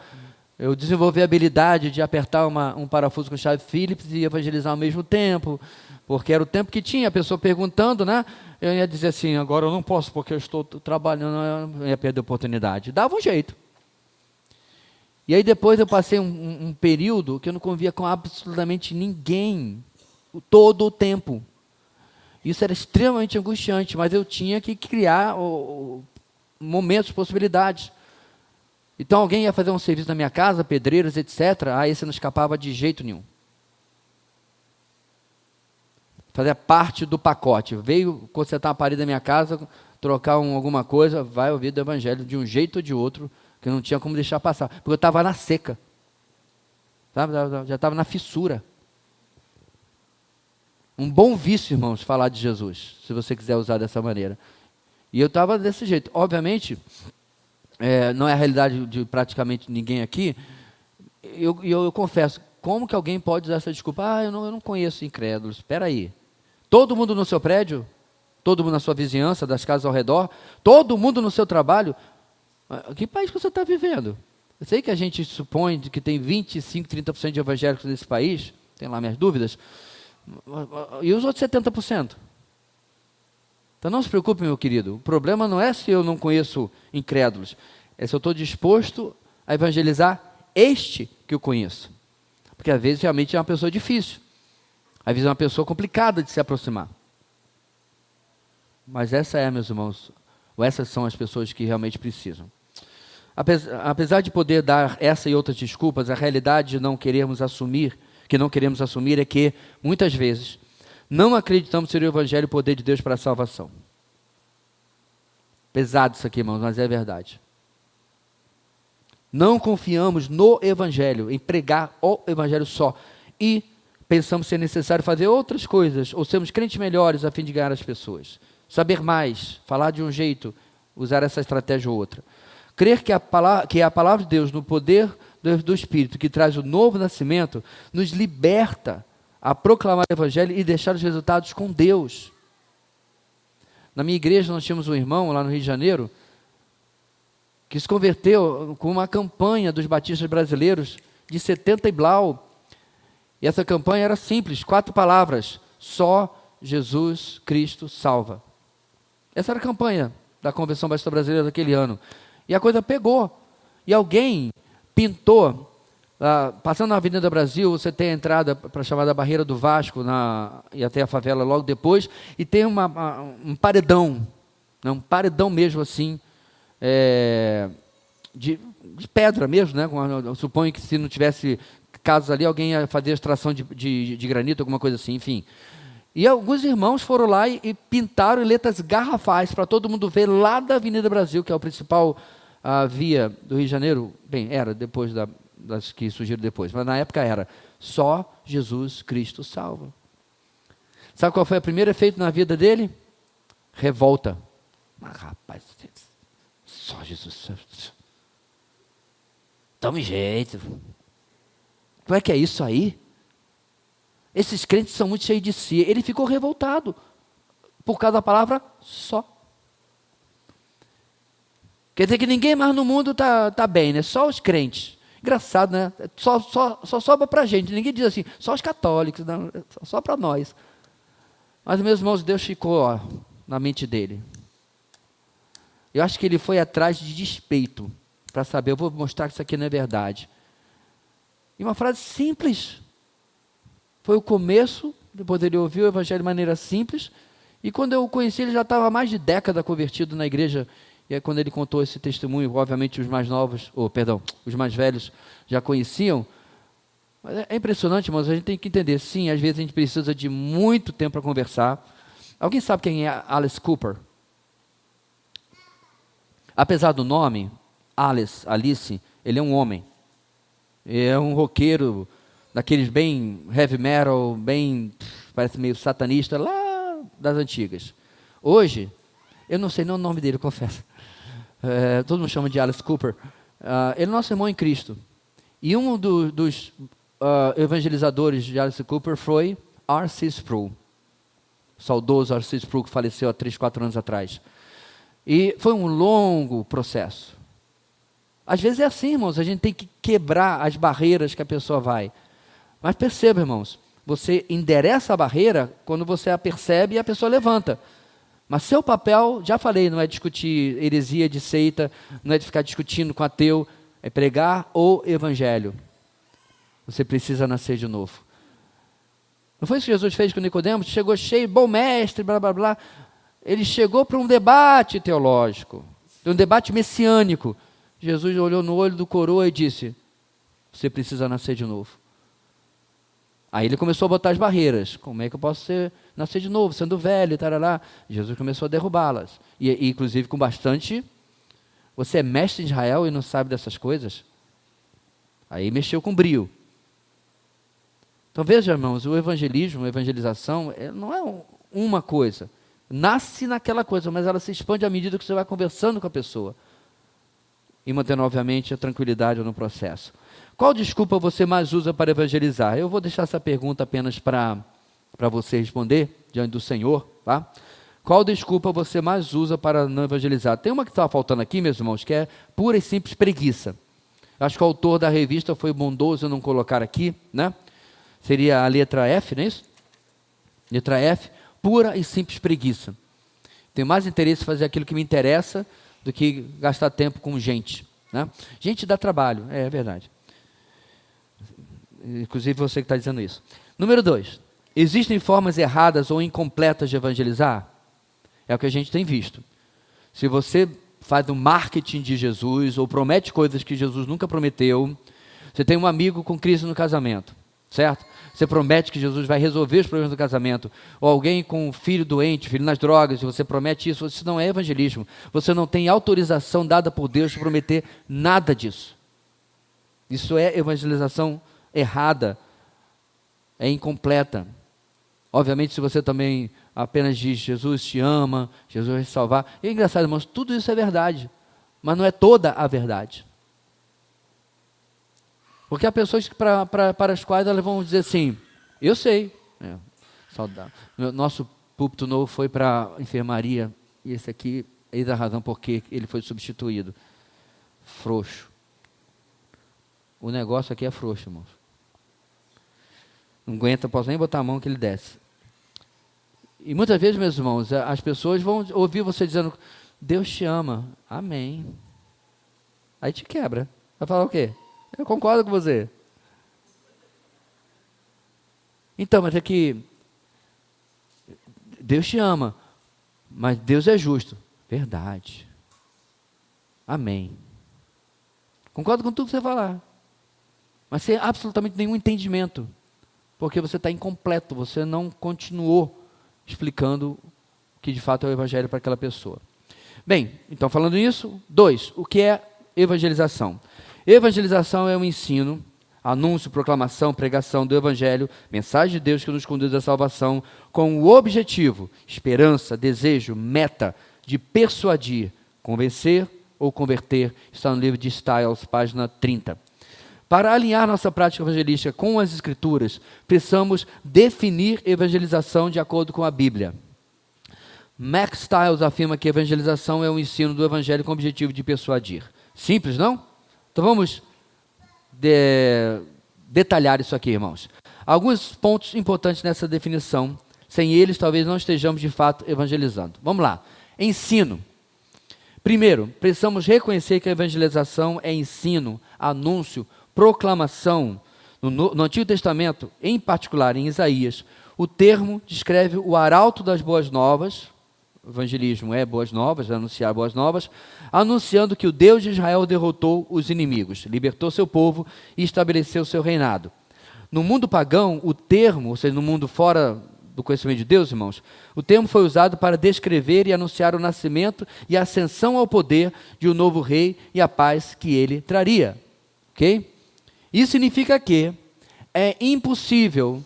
Eu desenvolvi a habilidade de apertar um parafuso com chave Phillips e evangelizar ao mesmo tempo, porque era o tempo que tinha, a pessoa perguntando, né? Eu ia dizer assim, agora eu não posso porque eu estou trabalhando, eu ia perder a oportunidade. Dava um jeito. E aí depois eu passei um período que eu não convia com absolutamente ninguém, todo o tempo. Isso era extremamente angustiante, mas eu tinha que criar momentos, possibilidades. Então alguém ia fazer um serviço na minha casa, pedreiros, etc. Aí esse não escapava de jeito nenhum. Fazia parte do pacote. Veio consertar uma parede da minha casa, trocar alguma coisa, vai ouvir do Evangelho de um jeito ou de outro, que não tinha como deixar passar, porque eu estava na seca, sabe? Já estava na fissura. Um bom vício, irmãos, falar de Jesus, se você quiser usar dessa maneira. E eu estava desse jeito. Obviamente, não é a realidade de praticamente ninguém aqui. Eu confesso, como que alguém pode usar essa desculpa? Eu não conheço incrédulos. Espera aí. Todo mundo no seu prédio, todo mundo na sua vizinhança, das casas ao redor, todo mundo no seu trabalho. Que país que você está vivendo? Eu sei que a gente supõe que tem 25%, 30% de evangélicos nesse país, tem lá minhas dúvidas, e os outros 70%? Então não se preocupe, meu querido, o problema não é se eu não conheço incrédulos, é se eu estou disposto a evangelizar este que eu conheço. Porque às vezes realmente é uma pessoa difícil, às vezes é uma pessoa complicada de se aproximar. Mas meus irmãos, ou essas são as pessoas que realmente precisam. Apesar de poder dar essa e outras desculpas, a realidade de que não queremos assumir é que, muitas vezes, não acreditamos ser o Evangelho o poder de Deus para a salvação. Pesado isso aqui, irmãos, mas é verdade. Não confiamos no Evangelho, em pregar o Evangelho só. E pensamos ser necessário fazer outras coisas, ou sermos crentes melhores a fim de ganhar as pessoas. Saber mais, falar de um jeito, usar essa estratégia ou outra. Crer que a palavra de Deus, no poder do Espírito, que traz o novo nascimento, nos liberta a proclamar o Evangelho e deixar os resultados com Deus. Na minha igreja nós tínhamos um irmão lá no Rio de Janeiro, que se converteu com uma campanha dos batistas brasileiros de 70 e blau. E essa campanha era simples, 4 palavras: só Jesus Cristo salva. Essa era a campanha da Convenção Batista Brasileira daquele ano. E a coisa pegou. E alguém pintou, passando na Avenida Brasil, você tem a entrada para a chamada Barreira do Vasco, e até a favela logo depois, e tem um paredão, né, um paredão mesmo assim, de pedra mesmo, né? Eu suponho que se não tivesse casos ali, alguém ia fazer extração de granito, alguma coisa assim, enfim. E alguns irmãos foram lá e pintaram em letras garrafais para todo mundo ver lá da Avenida Brasil, que é o principal via do Rio de Janeiro. Bem, era depois das que surgiram depois, mas na época era só Jesus Cristo salva. Sabe qual foi o primeiro efeito na vida dele? Revolta. Mas rapaz, só Jesus. Tome jeito. Como é que é isso aí? Esses crentes são muito cheios de si. Ele ficou revoltado por causa da palavra só. Quer dizer que ninguém mais no mundo tá bem, né? Só os crentes. Engraçado, né? Só sobra para a gente. Ninguém diz assim, só os católicos, não, só para nós. Mas, meus irmãos, Deus ficou na mente dele. Eu acho que ele foi atrás de despeito para saber, eu vou mostrar que isso aqui não é verdade. E uma frase simples. Foi o começo, depois ele ouviu o evangelho de maneira simples, e quando eu o conheci, ele já estava há mais de década convertido na igreja, e aí quando ele contou esse testemunho, obviamente os mais novos, os mais velhos já conheciam. Mas é impressionante, irmãos, a gente tem que entender, sim, às vezes a gente precisa de muito tempo para conversar. Alguém sabe quem é Alice Cooper? Apesar do nome, Alice, ele é um homem. É um roqueiro, daqueles bem heavy metal, bem, parece meio satanista, lá das antigas. Hoje, eu não sei nem o nome dele, confesso. Todo mundo chama de Alice Cooper. Ele é nosso irmão em Cristo. E um dos evangelizadores de Alice Cooper foi R.C. Sproul. O saudoso R.C. Sproul, que faleceu há 3, 4 anos atrás. E foi um longo processo. Às vezes é assim, irmãos, a gente tem que quebrar as barreiras que a pessoa vai. Mas perceba, irmãos, você endereça a barreira quando você a percebe e a pessoa levanta. Mas seu papel, já falei, não é discutir heresia de seita, não é de ficar discutindo com ateu, é pregar o evangelho. Você precisa nascer de novo. Não foi isso que Jesus fez com Nicodemos? Chegou cheio, bom mestre, blá, blá, blá. Ele chegou para um debate teológico, um debate messiânico. Jesus olhou no olho do coroa e disse, você precisa nascer de novo. Aí ele começou a botar as barreiras. Como é que eu posso nascer de novo, sendo velho, tarará? Jesus começou a derrubá-las. E inclusive com bastante... Você é mestre de Israel e não sabe dessas coisas? Aí mexeu com brio. Então veja, irmãos, o evangelismo, a evangelização, não é uma coisa. Nasce naquela coisa, mas ela se expande à medida que você vai conversando com a pessoa. E mantendo, obviamente, a tranquilidade no processo. Qual desculpa você mais usa para evangelizar? Eu vou deixar essa pergunta apenas para você responder, diante do Senhor, tá? Qual desculpa você mais usa para não evangelizar? Tem uma que estava faltando aqui, meus irmãos, que é pura e simples preguiça. Acho que o autor da revista foi bondoso em não colocar aqui, né? Seria a letra F, não é isso? Letra F, pura e simples preguiça. Tenho mais interesse em fazer aquilo que me interessa do que gastar tempo com gente, né? Gente dá trabalho, é verdade. Inclusive você que está dizendo isso. Número 2, existem formas erradas ou incompletas de evangelizar? É o que a gente tem visto. Se você faz um marketing de Jesus ou promete coisas que Jesus nunca prometeu, você tem um amigo com crise no casamento, certo? Você promete que Jesus vai resolver os problemas do casamento, ou alguém com um filho doente, filho nas drogas, e você promete isso não é evangelismo. Você não tem autorização dada por Deus para prometer nada disso. Isso é evangelização errada, é incompleta. Obviamente, se você também apenas diz, Jesus te ama, Jesus vai te salvar. É engraçado, irmãos, tudo isso é verdade, mas não é toda a verdade. Porque há pessoas que para as quais elas vão dizer assim, eu sei, saudável. Nosso púlpito novo foi para a enfermaria, e esse aqui é a razão por que ele foi substituído. frouxo. O negócio aqui é frouxo, irmãos. Não aguenta, posso nem botar a mão que ele desce. E muitas vezes, meus irmãos, as pessoas vão ouvir você dizendo, Deus te ama. Amém. Aí te quebra. Vai falar o quê? Eu concordo com você. Então, mas é que Deus te ama, mas Deus é justo. Verdade. Amém. Concordo com tudo que você falar. Mas sem absolutamente nenhum entendimento. Porque você está incompleto, você não continuou explicando o que de fato é o evangelho para aquela pessoa. Bem, então falando nisso, 2, o que é evangelização? Evangelização é um ensino, anúncio, proclamação, pregação do evangelho, mensagem de Deus que nos conduz à salvação, com o objetivo, esperança, desejo, meta de persuadir, convencer ou converter. Está no livro de Stiles, página 30. Para alinhar nossa prática evangelística com as Escrituras, precisamos definir evangelização de acordo com a Bíblia. Max Stiles afirma que evangelização é um ensino do Evangelho com o objetivo de persuadir. Simples, não? Então vamos detalhar isso aqui, irmãos. Alguns pontos importantes nessa definição, sem eles talvez não estejamos de fato evangelizando. Vamos lá. Ensino. Primeiro, precisamos reconhecer que a evangelização é ensino, anúncio, proclamação. No Antigo Testamento, em particular em Isaías, o termo descreve o arauto das boas novas. Evangelismo é boas novas, anunciar boas novas, anunciando que o Deus de Israel derrotou os inimigos, libertou seu povo e estabeleceu seu reinado. No mundo pagão, o termo, ou seja, no mundo fora do conhecimento de Deus, irmãos, o termo foi usado para descrever e anunciar o nascimento e a ascensão ao poder de um novo rei e a paz que ele traria. Ok? Isso significa que é impossível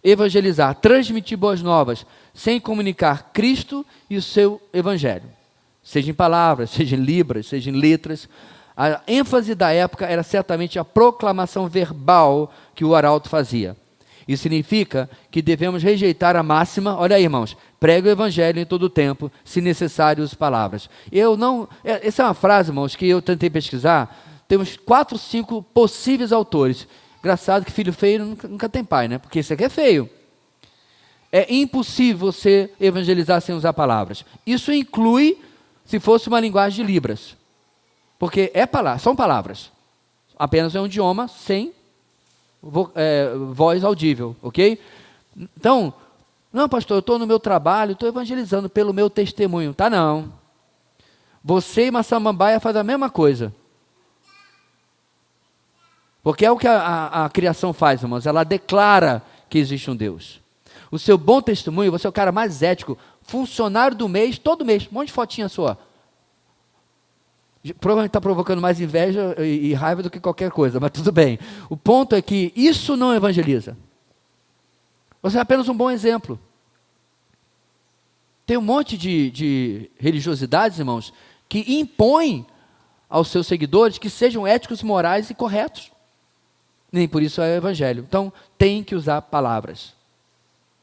evangelizar, transmitir boas novas, sem comunicar Cristo e o seu evangelho. Seja em palavras, seja em libras, seja em letras. A ênfase da época era certamente a proclamação verbal que o arauto fazia. Isso significa que devemos rejeitar a máxima, olha aí, irmãos, pregue o evangelho em todo o tempo, se necessário use palavras. Essa é uma frase, irmãos, que eu tentei pesquisar, temos 4, 5 possíveis autores. Engraçado que filho feio nunca tem pai, né? Porque isso aqui é feio. É impossível você evangelizar sem usar palavras. Isso inclui se fosse uma linguagem de libras. Porque são palavras. Apenas é um idioma sem voz audível, ok? Então, não, pastor, eu estou no meu trabalho, estou evangelizando pelo meu testemunho. Tá, não. Você e Massamambaia fazem a mesma coisa. Porque é o que a criação faz, irmãos. Ela declara que existe um Deus. O seu bom testemunho, você é o cara mais ético, funcionário do mês, todo mês, um monte de fotinha sua. Provavelmente está provocando mais inveja e raiva do que qualquer coisa, mas tudo bem. O ponto é que isso não evangeliza. Você é apenas um bom exemplo. Tem um monte de religiosidades, irmãos, que impõem aos seus seguidores que sejam éticos, morais e corretos. Nem por isso é o evangelho. Então, tem que usar palavras.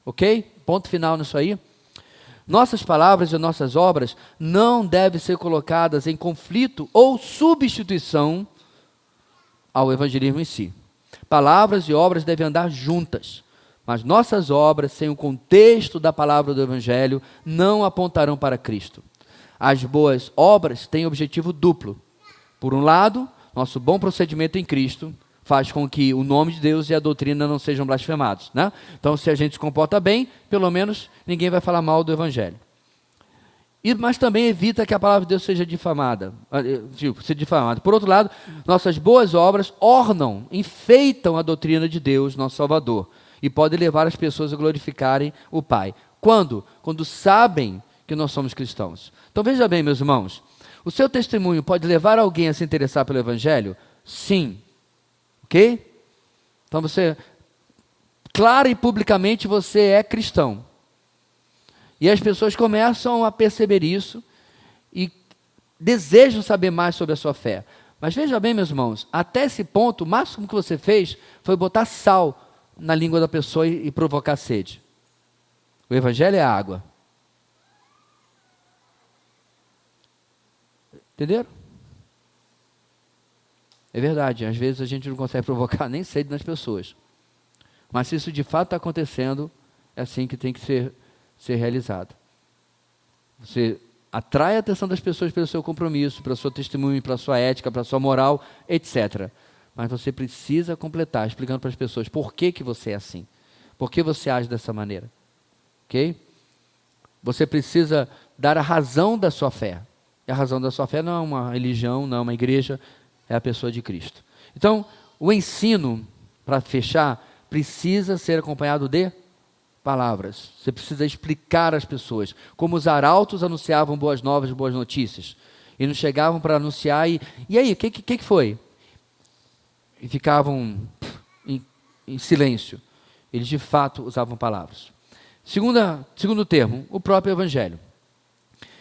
Ok? Ponto final nisso aí. Nossas palavras e nossas obras não devem ser colocadas em conflito ou substituição ao evangelismo em si. Palavras e obras devem andar juntas, mas nossas obras, sem o contexto da palavra do evangelho, não apontarão para Cristo. As boas obras têm objetivo duplo. Por um lado, nosso bom procedimento em Cristo faz com que o nome de Deus e a doutrina não sejam blasfemados, né? Então, se a gente se comporta bem, pelo menos ninguém vai falar mal do evangelho. Mas também evita que a palavra de Deus seja difamada. Por outro lado, nossas boas obras ornam, enfeitam a doutrina de Deus, nosso Salvador, e podem levar as pessoas a glorificarem o Pai. Quando? Quando sabem que nós somos cristãos. Então, veja bem, meus irmãos, o seu testemunho pode levar alguém a se interessar pelo evangelho? Sim. Ok? Então você, clara e publicamente, você é cristão. E as pessoas começam a perceber isso e desejam saber mais sobre a sua fé. Mas veja bem, meus irmãos, até esse ponto, o máximo que você fez foi botar sal na língua da pessoa e provocar sede. O evangelho é água. Entenderam? É verdade, às vezes a gente não consegue provocar nem sede nas pessoas. Mas se isso de fato está acontecendo, é assim que tem que ser realizado. Você atrai a atenção das pessoas pelo seu compromisso, pelo seu testemunho, pela sua ética, pela sua moral, etc. Mas você precisa completar, explicando para as pessoas por que você é assim. Por que você age dessa maneira. Ok? Você precisa dar a razão da sua fé. E a razão da sua fé não é uma religião, não é uma igreja, é a pessoa de Cristo. Então, o ensino, para fechar, precisa ser acompanhado de palavras. Você precisa explicar às pessoas como os arautos anunciavam boas novas, boas notícias. E não chegavam para anunciar e aí, o que foi? E ficavam em silêncio. Eles de fato usavam palavras. Segundo termo, o próprio Evangelho.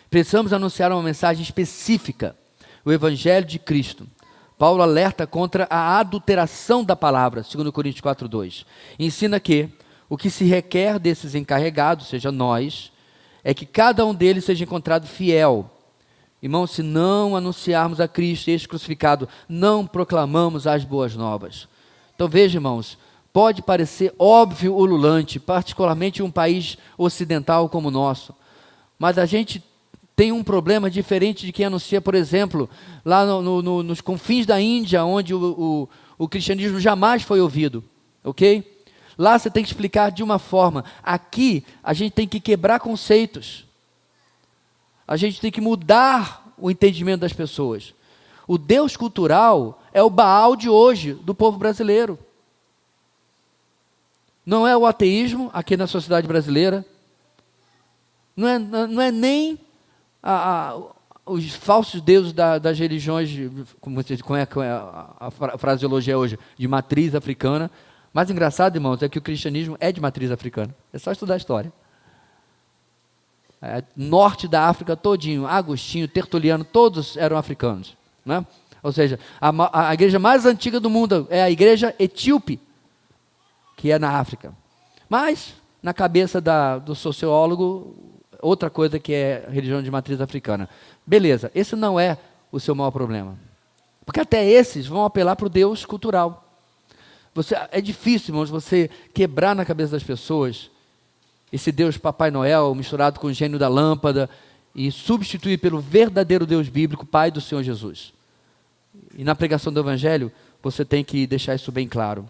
Precisamos anunciar uma mensagem específica, o Evangelho de Cristo. Paulo alerta contra a adulteração da palavra, 2 Coríntios 4:2. Ensina que o que se requer desses encarregados, seja nós, é que cada um deles seja encontrado fiel. Irmãos, se não anunciarmos a Cristo, este crucificado, não proclamamos as boas novas. Então veja, irmãos, pode parecer óbvio ou ululante, particularmente em um país ocidental como o nosso, mas a gente tem um problema diferente de quem anuncia, por exemplo, lá nos confins da Índia, onde o cristianismo jamais foi ouvido, ok? Lá você tem que explicar de uma forma. Aqui, a gente tem que quebrar conceitos. A gente tem que mudar o entendimento das pessoas. O Deus cultural é o Baal de hoje, do povo brasileiro. Não é o ateísmo aqui na sociedade brasileira. Não é nem os falsos deuses das religiões, como é a fraseologia hoje, de matriz africana. Mais engraçado, irmãos, é que o cristianismo é de matriz africana. É só estudar a história. Norte da África todinho, Agostinho, Tertuliano, todos eram africanos, né? Ou seja, a igreja mais antiga do mundo é a igreja etíope, que é na África. Mas, na cabeça do sociólogo, outra coisa que é religião de matriz africana. Beleza, esse não é o seu maior problema. Porque até esses vão apelar para o Deus cultural. É difícil, irmãos, você quebrar na cabeça das pessoas esse Deus Papai Noel misturado com o gênio da lâmpada e substituir pelo verdadeiro Deus bíblico, Pai do Senhor Jesus. E na pregação do Evangelho, você tem que deixar isso bem claro.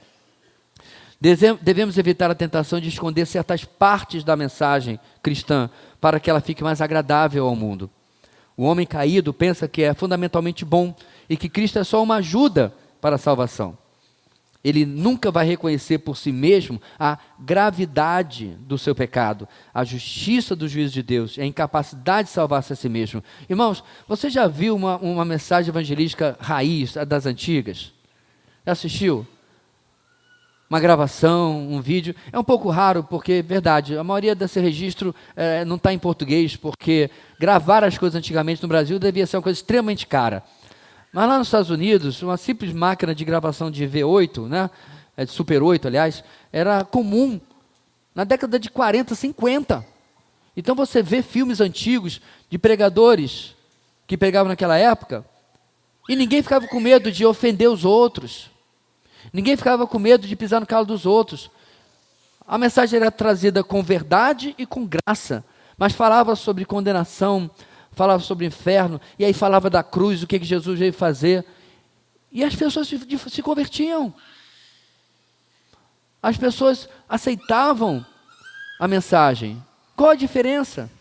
Devemos evitar a tentação de esconder certas partes da mensagem cristã para que ela fique mais agradável ao mundo. O homem caído pensa que é fundamentalmente bom e que Cristo é só uma ajuda para a salvação. Ele nunca vai reconhecer por si mesmo a gravidade do seu pecado, a justiça do juízo de Deus, a incapacidade de salvar-se a si mesmo. Irmãos, você já viu uma mensagem evangelística raiz das antigas? Já assistiu? Uma gravação, um vídeo? É um pouco raro, porque, verdade, a maioria desse registro não está em português, porque gravar as coisas antigamente no Brasil devia ser uma coisa extremamente cara. Mas lá nos Estados Unidos, uma simples máquina de gravação de V8, né, de Super 8, aliás, era comum na década de 40, 50. Então você vê filmes antigos de pregadores que pregavam naquela época e ninguém ficava com medo de ofender os outros. Ninguém ficava com medo de pisar no calo dos outros. A mensagem era trazida com verdade e com graça, mas falava sobre condenação, falava sobre o inferno, e aí falava da cruz, o que Jesus veio fazer. E as pessoas se convertiam. As pessoas aceitavam a mensagem. Qual a diferença?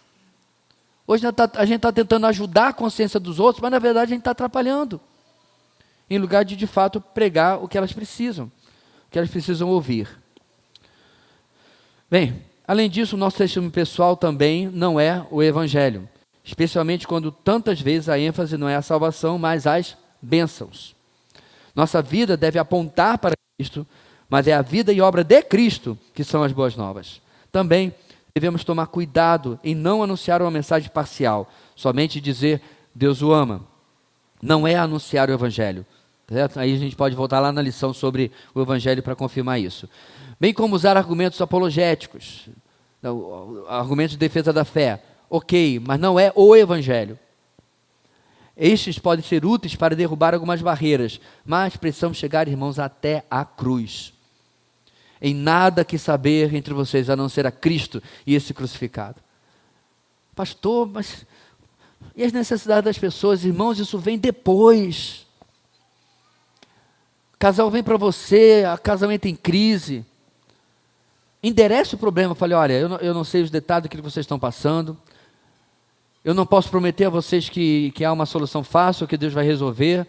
Hoje a gente está tentando ajudar a consciência dos outros, mas na verdade a gente está atrapalhando. Em lugar de fato pregar o que elas precisam, o que elas precisam ouvir. Bem, além disso, o nosso testemunho pessoal também não é o Evangelho. Especialmente quando tantas vezes a ênfase não é a salvação, mas as bênçãos. Nossa vida deve apontar para Cristo, mas é a vida e obra de Cristo que são as boas novas. Também devemos tomar cuidado em não anunciar uma mensagem parcial, somente dizer Deus o ama. Não é anunciar o Evangelho. Certo? Aí a gente pode voltar lá na lição sobre o Evangelho para confirmar isso. Bem como usar argumentos apologéticos, argumentos de defesa da fé. Ok, mas não é o Evangelho. Estes podem ser úteis para derrubar algumas barreiras, mas precisamos chegar, irmãos, até a cruz. Em nada que saber entre vocês, a não ser a Cristo e esse crucificado. Pastor, mas e as necessidades das pessoas? Irmãos, isso vem depois. Casal vem para você, a casamento em crise. Enderece o problema. Falei, olha, eu não sei os detalhes do que vocês estão passando. Eu não posso prometer a vocês que há uma solução fácil, que Deus vai resolver.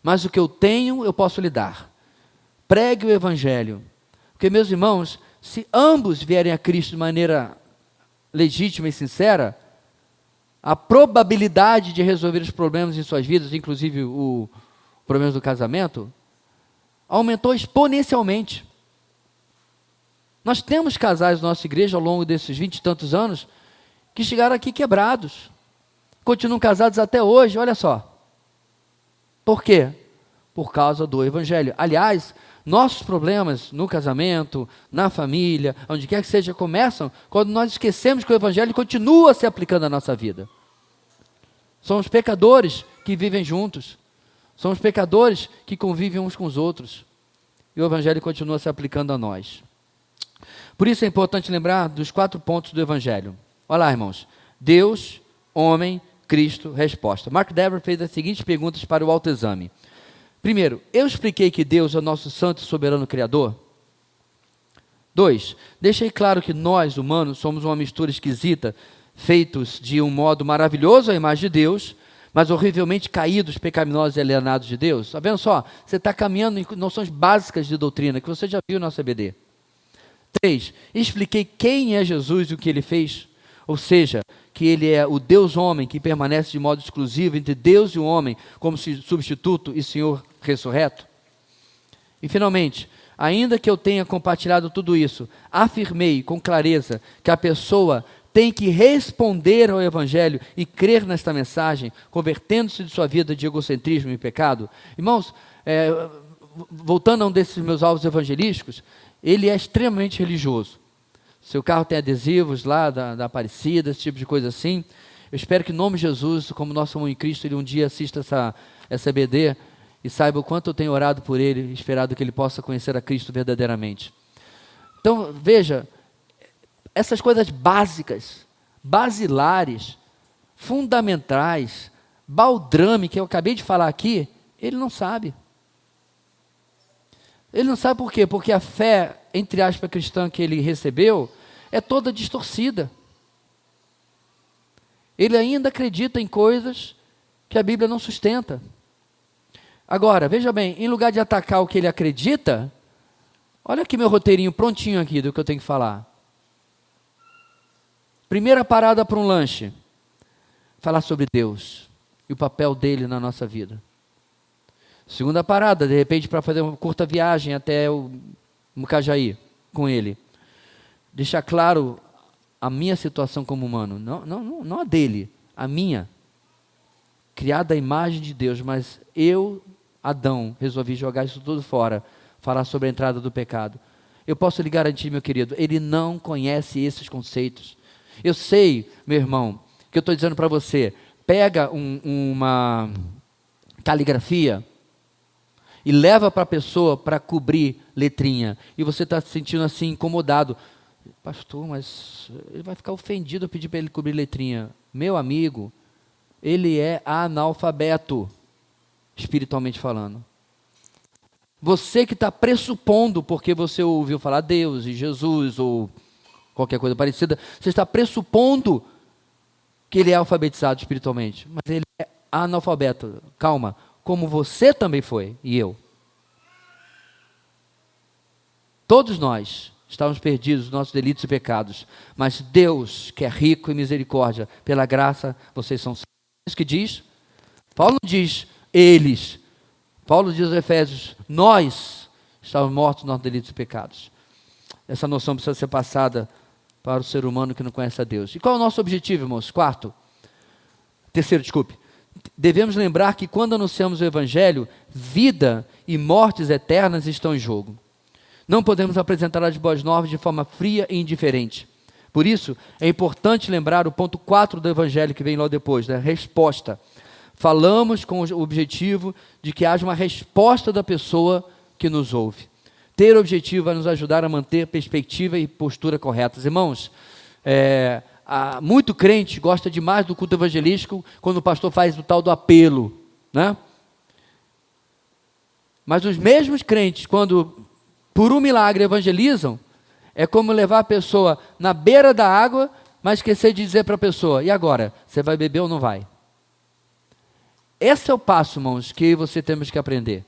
Mas o que eu tenho, eu posso lhe dar. Pregue o Evangelho. Porque, meus irmãos, se ambos vierem a Cristo de maneira legítima e sincera, a probabilidade de resolver os problemas em suas vidas, inclusive o problema do casamento, aumentou exponencialmente. Nós temos casais na nossa igreja ao longo desses 20 e tantos anos que chegaram aqui quebrados, continuam casados até hoje, olha só. Por quê? Por causa do Evangelho. Aliás, nossos problemas no casamento, na família, onde quer que seja, começam quando nós esquecemos que o Evangelho continua se aplicando à nossa vida. Somos pecadores que vivem juntos. Somos pecadores que convivem uns com os outros. E o Evangelho continua se aplicando a nós. Por isso é importante lembrar dos 4 pontos do Evangelho. Olha lá, irmãos. Deus, homem, Cristo, resposta. Mark Dever fez as seguintes perguntas para o autoexame. Primeiro, eu expliquei que Deus é o nosso santo e soberano Criador? 2, deixei claro que nós, humanos, somos uma mistura esquisita, feitos de um modo maravilhoso à imagem de Deus, mas horrivelmente caídos, pecaminosos e alienados de Deus. Está vendo só? Você está caminhando em noções básicas de doutrina, que você já viu no nosso EBD. 3, expliquei quem é Jesus e o que ele fez, ou seja, que ele é o Deus homem que permanece de modo exclusivo entre Deus e o homem como substituto e Senhor ressurreto. E finalmente, ainda que eu tenha compartilhado tudo isso, afirmei com clareza que a pessoa tem que responder ao Evangelho e crer nesta mensagem, convertendo-se de sua vida de egocentrismo e pecado. Irmãos, voltando a um desses meus alvos evangelísticos, ele é extremamente religioso. Seu carro tem adesivos lá da Aparecida, esse tipo de coisa assim. Eu espero que, em nome de Jesus, como nosso irmão em Cristo, ele um dia assista essa EBD e saiba o quanto eu tenho orado por ele e esperado que ele possa conhecer a Cristo verdadeiramente. Então, veja, essas coisas básicas, basilares, fundamentais, baldrame, que eu acabei de falar aqui, ele não sabe. Ele não sabe por quê? Porque a fé, entre aspas, cristã que ele recebeu, é toda distorcida. Ele ainda acredita em coisas que a Bíblia não sustenta. Agora, veja bem, em lugar de atacar o que ele acredita, olha aqui meu roteirinho prontinho aqui do que eu tenho que falar. Primeira parada para um lanche, falar sobre Deus e o papel dele na nossa vida. Segunda parada, de repente, para fazer uma curta viagem até o Mucajaí com ele. Deixar claro a minha situação como humano, não a dele, a minha. Criada à imagem de Deus, mas eu, Adão, resolvi jogar isso tudo fora, falar sobre a entrada do pecado. Eu posso lhe garantir, meu querido, ele não conhece esses conceitos. Eu sei, meu irmão, que eu estou dizendo para você, pega uma caligrafia e leva para a pessoa para cobrir letrinha, e você está se sentindo assim, incomodado. Pastor, mas ele vai ficar ofendido eu pedir para ele cobrir letrinha. Meu amigo, ele é analfabeto, espiritualmente falando. Você que está pressupondo, porque você ouviu falar Deus e Jesus, ou qualquer coisa parecida, você está pressupondo que ele é alfabetizado espiritualmente, mas ele é analfabeto. Calma, como você também foi, e eu. Todos nós estávamos perdidos nos nossos delitos e pecados, mas Deus, que é rico em misericórdia, pela graça, vocês são salvos. É isso que diz? Paulo não diz eles. Paulo diz aos Efésios, nós estávamos mortos nos nossos delitos e pecados. Essa noção precisa ser passada para o ser humano que não conhece a Deus. E qual é o nosso objetivo, irmãos? Terceiro, devemos lembrar que quando anunciamos o Evangelho, vida e mortes eternas estão em jogo. Não podemos apresentar as boas novas de forma fria e indiferente. Por isso, é importante lembrar o ponto 4 do Evangelho que vem logo depois, da resposta. falamos com o objetivo de que haja uma resposta da pessoa que nos ouve. Ter objetivo vai nos ajudar a manter perspectiva e postura corretas. Irmãos, muito crente gosta demais do culto evangelístico quando o pastor faz o tal do apelo, né? Mas os mesmos crentes, quando por um milagre evangelizam, é como levar a pessoa na beira da água, mas esquecer de dizer para a pessoa: e agora? Você vai beber ou não vai? Esse é o passo, irmãos, que você temos que aprender.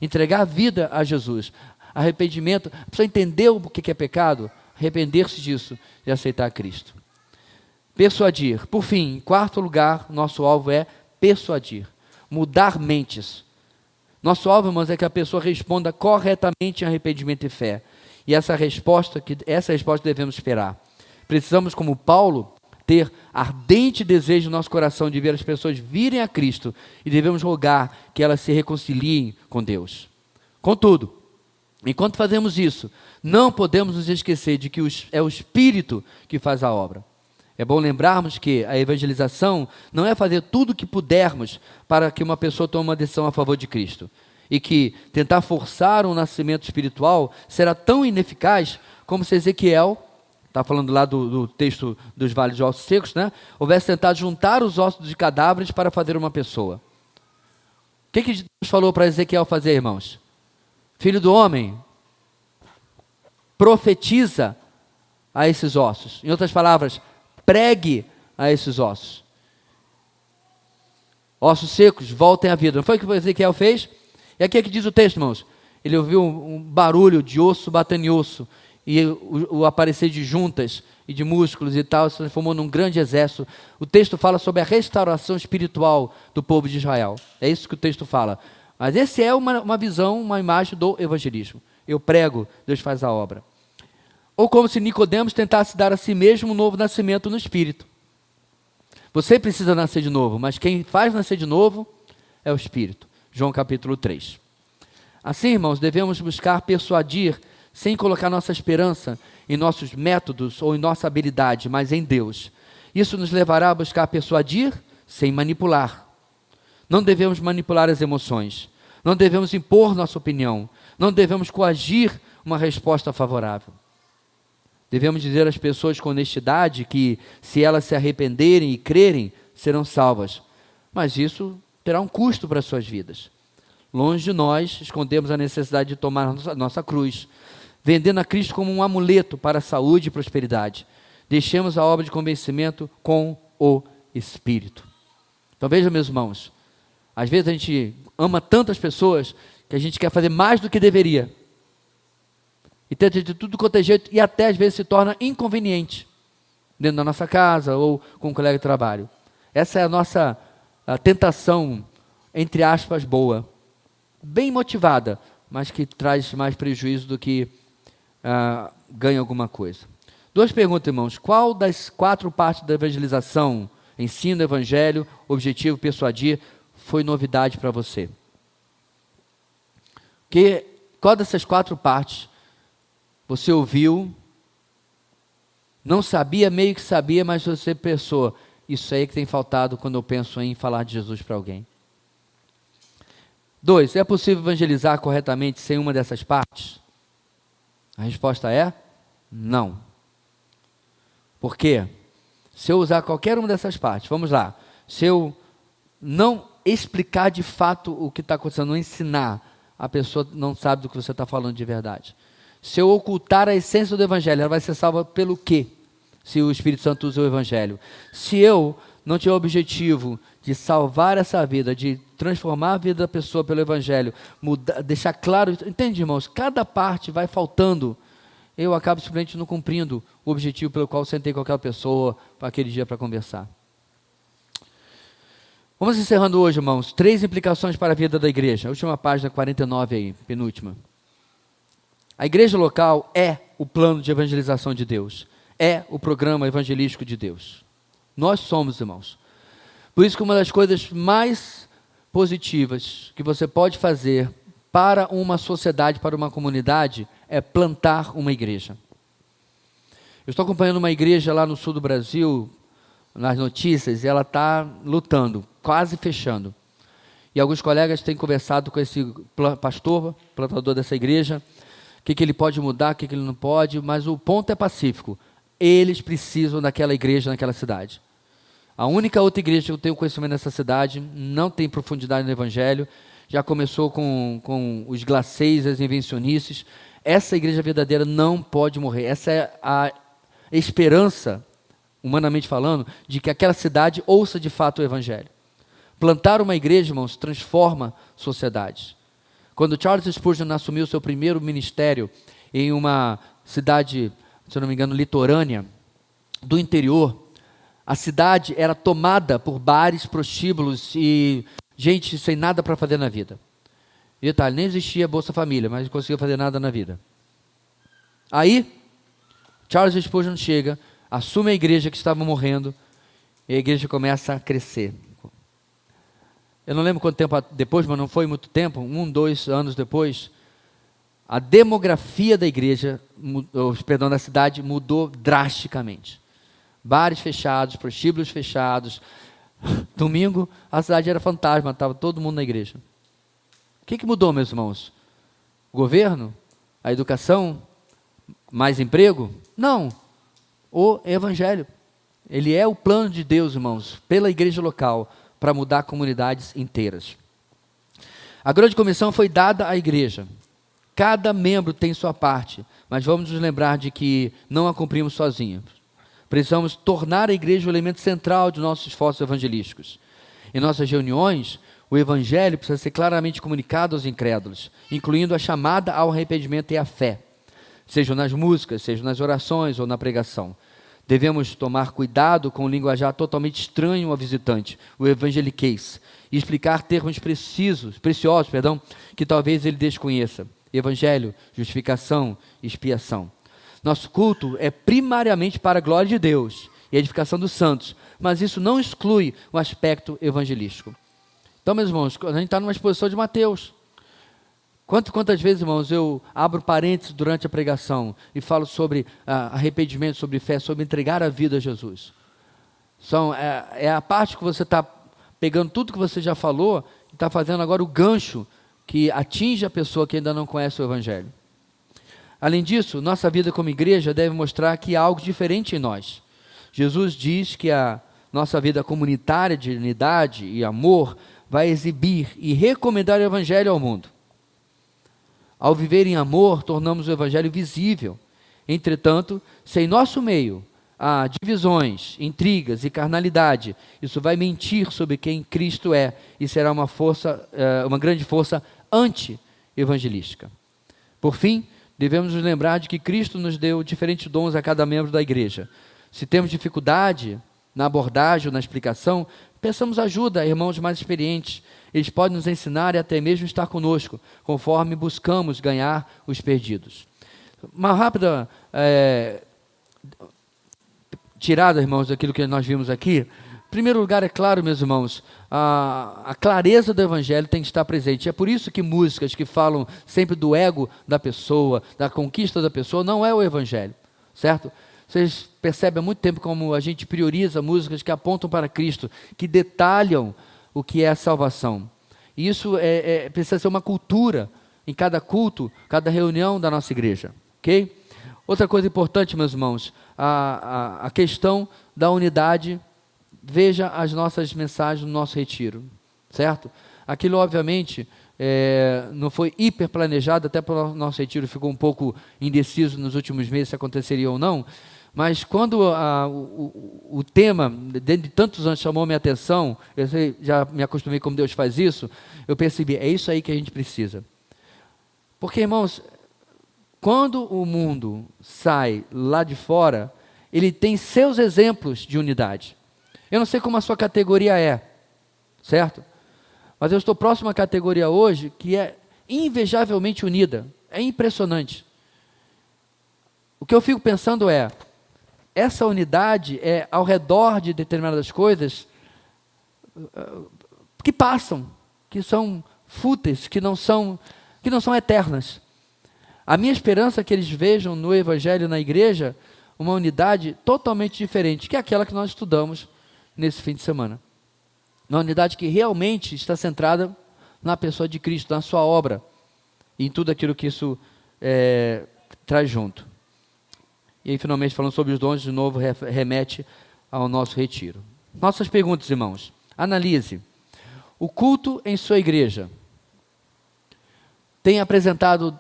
Entregar a vida a Jesus. Arrependimento, a pessoa entender o que é pecado, arrepender-se disso e aceitar Cristo. Persuadir. Por fim, em quarto lugar, nosso alvo é persuadir. Mudar mentes. Nosso alvo, irmãos, é que a pessoa responda corretamente em arrependimento e fé. E essa resposta devemos esperar. Precisamos, como Paulo, ter ardente desejo no nosso coração de ver as pessoas virem a Cristo e devemos rogar que elas se reconciliem com Deus. Contudo, enquanto fazemos isso, não podemos nos esquecer de que é o Espírito que faz a obra. É bom lembrarmos que a evangelização não é fazer tudo o que pudermos para que uma pessoa tome uma decisão a favor de Cristo. E que tentar forçar um nascimento espiritual será tão ineficaz como se Ezequiel, está falando lá do texto dos vales de ossos secos, né? Houvesse tentado juntar os ossos de cadáveres para fazer uma pessoa. O que Deus falou para Ezequiel fazer, irmãos? Filho do homem, profetiza a esses ossos. Em outras palavras, pregue a esses ossos. Ossos secos, voltem à vida. Não foi o que Ezequiel fez? E aqui é que diz o texto, irmãos. Ele ouviu um barulho de osso batendo em osso, e o aparecer de juntas e de músculos e tal, se transformou num grande exército. O texto fala sobre a restauração espiritual do povo de Israel. É isso que o texto fala. Mas essa é uma visão, uma imagem do evangelismo. Eu prego, Deus faz a obra. Ou como se Nicodemos tentasse dar a si mesmo um novo nascimento no Espírito. Você precisa nascer de novo, mas quem faz nascer de novo é o Espírito. João capítulo 3. Assim, irmãos, devemos buscar persuadir sem colocar nossa esperança em nossos métodos ou em nossa habilidade, mas em Deus. Isso nos levará a buscar persuadir sem manipular. Não devemos manipular as emoções. Não devemos impor nossa opinião. Não devemos coagir uma resposta favorável. Devemos dizer às pessoas com honestidade que, se elas se arrependerem e crerem, serão salvas. Mas isso terá um custo para as suas vidas. Longe de nós escondemos a necessidade de tomar nossa cruz, vendendo a Cristo como um amuleto para a saúde e prosperidade. Deixemos a obra de convencimento com o Espírito. Então veja, meus irmãos, às vezes a gente ama tantas pessoas que a gente quer fazer mais do que deveria. E tenta de tudo quanto é jeito, e até às vezes se torna inconveniente, dentro da nossa casa ou com um colega de trabalho. Essa é a nossa tentação, entre aspas, boa. Bem motivada, mas que traz mais prejuízo do que ganha alguma coisa. Duas perguntas, irmãos. Qual das 4 partes da evangelização, ensino, evangelho, objetivo, persuadir, foi novidade para você? Qual dessas 4 partes você ouviu, não sabia, meio que sabia, mas você pensou: isso aí que tem faltado quando eu penso em falar de Jesus para alguém? 2, é possível evangelizar corretamente sem uma dessas partes? A resposta é não. Por quê? Se eu usar qualquer uma dessas partes, vamos lá, se eu não explicar de fato o que está acontecendo, não ensinar, a pessoa não sabe do que você está falando de verdade. Se eu ocultar a essência do Evangelho, ela vai ser salva pelo quê? Se o Espírito Santo usa o Evangelho. Se eu não tiver o objetivo de salvar essa vida, de transformar a vida da pessoa pelo Evangelho, deixar claro, entende, irmãos? Cada parte vai faltando, eu acabo simplesmente não cumprindo o objetivo pelo qual sentei com aquela pessoa para aquele dia para conversar. Vamos encerrando hoje, irmãos, 3 implicações para a vida da igreja. A última página, 49 aí, penúltima. A igreja local é o plano de evangelização de Deus. É o programa evangelístico de Deus. Nós somos, irmãos. Por isso que uma das coisas mais positivas que você pode fazer para uma sociedade, para uma comunidade, é plantar uma igreja. Eu estou acompanhando uma igreja lá no sul do Brasil, nas notícias, e ela está lutando quase fechando. E alguns colegas têm conversado com esse pastor, plantador dessa igreja, o que ele pode mudar, o que ele não pode, mas o ponto é pacífico. Eles precisam daquela igreja naquela cidade. A única outra igreja que eu tenho conhecimento nessa cidade não tem profundidade no evangelho, já começou com os glaceis, as invencionices. Essa igreja verdadeira não pode morrer. Essa é a esperança, humanamente falando, de que aquela cidade ouça de fato o evangelho. Plantar uma igreja, irmãos, transforma sociedades. Quando Charles Spurgeon assumiu seu primeiro ministério em uma cidade, se eu não me engano, litorânea, do interior, a cidade era tomada por bares, prostíbulos e gente sem nada para fazer na vida. E detalhe, nem existia Bolsa Família, mas não conseguia fazer nada na vida. Aí, Charles Spurgeon chega, assume a igreja que estava morrendo, e a igreja começa a crescer. Eu não lembro quanto tempo depois, mas não foi muito tempo, 2 anos depois, a demografia da igreja, da cidade, mudou drasticamente. Bares fechados, prostíbulos fechados. Domingo, a cidade era fantasma, estava todo mundo na igreja. O que mudou, meus irmãos? O governo? A educação? Mais emprego? Não. O evangelho. Ele é o plano de Deus, irmãos, pela igreja local, para mudar comunidades inteiras. A grande comissão foi dada à igreja. Cada membro tem sua parte, mas vamos nos lembrar de que não a cumprimos sozinhos. Precisamos tornar a igreja o elemento central de nossos esforços evangelísticos. Em nossas reuniões, o evangelho precisa ser claramente comunicado aos incrédulos, incluindo a chamada ao arrependimento e à fé, seja nas músicas, seja nas orações ou na pregação. Devemos tomar cuidado com o linguajar totalmente estranho ao visitante, o evangeliquez, e explicar termos preciosos, que talvez ele desconheça. Evangelho, justificação, expiação. Nosso culto é primariamente para a glória de Deus e a edificação dos santos, mas isso não exclui o aspecto evangelístico. Então, meus irmãos, a gente está numa exposição de Mateus. Quantas vezes, irmãos, eu abro parênteses durante a pregação e falo sobre arrependimento, sobre fé, sobre entregar a vida a Jesus. É a parte que você está pegando tudo que você já falou e está fazendo agora o gancho que atinge a pessoa que ainda não conhece o Evangelho. Além disso, nossa vida como igreja deve mostrar que há algo diferente em nós. Jesus diz que a nossa vida comunitária de unidade e amor vai exibir e recomendar o Evangelho ao mundo. Ao viver em amor, tornamos o Evangelho visível. Entretanto, se em nosso meio há divisões, intrigas e carnalidade, isso vai mentir sobre quem Cristo é e será uma grande força anti-evangelística. Por fim, devemos nos lembrar de que Cristo nos deu diferentes dons a cada membro da igreja. Se temos dificuldade na abordagem ou na explicação, peçamos ajuda a irmãos mais experientes. Eles podem nos ensinar e até mesmo estar conosco, conforme buscamos ganhar os perdidos. Uma rápida tirada, irmãos, daquilo que nós vimos aqui. Em primeiro lugar, é claro, meus irmãos, a clareza do Evangelho tem que estar presente. É por isso que músicas que falam sempre do ego da pessoa, da conquista da pessoa, não é o Evangelho, certo? Vocês percebem há muito tempo como a gente prioriza músicas que apontam para Cristo, que detalham o que é a salvação. E isso precisa ser uma cultura em cada culto, cada reunião da nossa igreja, ok? Outra coisa importante, meus irmãos, a questão da unidade. Veja as nossas mensagens no nosso retiro, certo? Aquilo, obviamente, não foi hiper planejado, até para o nosso retiro ficou um pouco indeciso nos últimos meses se aconteceria ou não, mas quando o tema, dentro de tantos anos, chamou minha atenção, eu já me acostumei como Deus faz isso, eu percebi, é isso aí que a gente precisa. Porque, irmãos, quando o mundo sai lá de fora, ele tem seus exemplos de unidade. Eu não sei como a sua categoria é, certo? Mas eu estou próximo à categoria hoje que é invejavelmente unida. É impressionante. O que eu fico pensando essa unidade é ao redor de determinadas coisas que passam, que são fúteis, que não são eternas. A minha esperança é que eles vejam no Evangelho, na igreja, uma unidade totalmente diferente, que é aquela que nós estudamos nesse fim de semana. Uma unidade que realmente está centrada na pessoa de Cristo, na sua obra, e em tudo aquilo que isso traz junto. E aí, finalmente, falando sobre os dons, de novo, remete ao nosso retiro. Nossas perguntas, irmãos. Analise. O culto em sua igreja tem apresentado,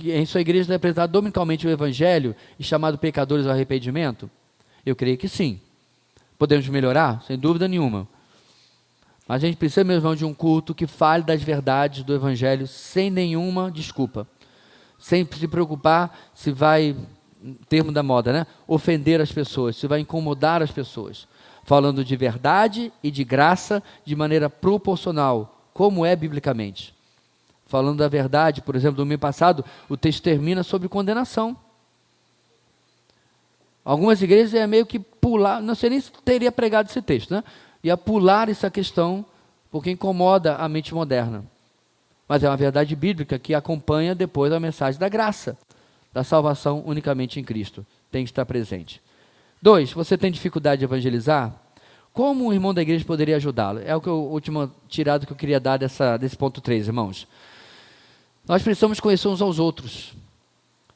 em sua igreja tem apresentado dominicalmente o evangelho e chamado pecadores ao arrependimento? Eu creio que sim. Podemos melhorar? Sem dúvida nenhuma. Mas a gente precisa, meu irmão, de um culto que fale das verdades do evangelho sem nenhuma desculpa. Sem se preocupar se vai, termo da moda, né? Ofender as pessoas, se vai incomodar as pessoas. Falando de verdade e de graça de maneira proporcional, como é biblicamente. Falando da verdade, por exemplo, no domingo passado, o texto termina sobre condenação. Algumas igrejas é meio que pular, não sei nem se teria pregado esse texto, né? Ia pular essa questão, porque incomoda a mente moderna. Mas é uma verdade bíblica que acompanha depois a mensagem da graça, da salvação unicamente em Cristo. Tem que estar presente. 2, você tem dificuldade de evangelizar? Como um irmão da igreja poderia ajudá-lo? É o último tirado que eu queria dar desse ponto 3, irmãos. Nós precisamos conhecer uns aos outros.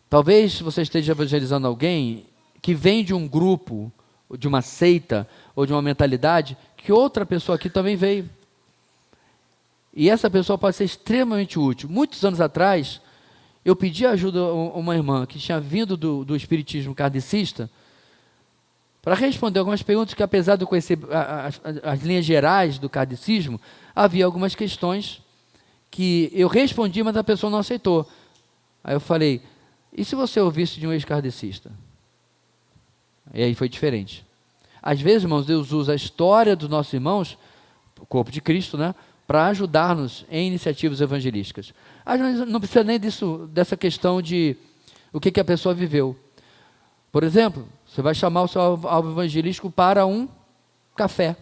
Talvez você esteja evangelizando alguém que vem de um grupo, de uma seita, ou de uma mentalidade, que outra pessoa aqui também veio. E essa pessoa pode ser extremamente útil. Muitos anos atrás, eu pedi ajuda a uma irmã que tinha vindo do espiritismo kardecista, para responder algumas perguntas que, apesar de eu conhecer as linhas gerais do kardecismo, havia algumas questões que eu respondi, mas a pessoa não aceitou. Aí eu falei, e se você ouvisse de um ex-kardecista? E aí foi diferente. Às vezes, irmãos, Deus usa a história dos nossos irmãos, o corpo de Cristo, né, para ajudar-nos em iniciativas evangelísticas. Não precisa nem dessa questão de o que a pessoa viveu. Por exemplo, você vai chamar o seu alvo evangelístico para um café,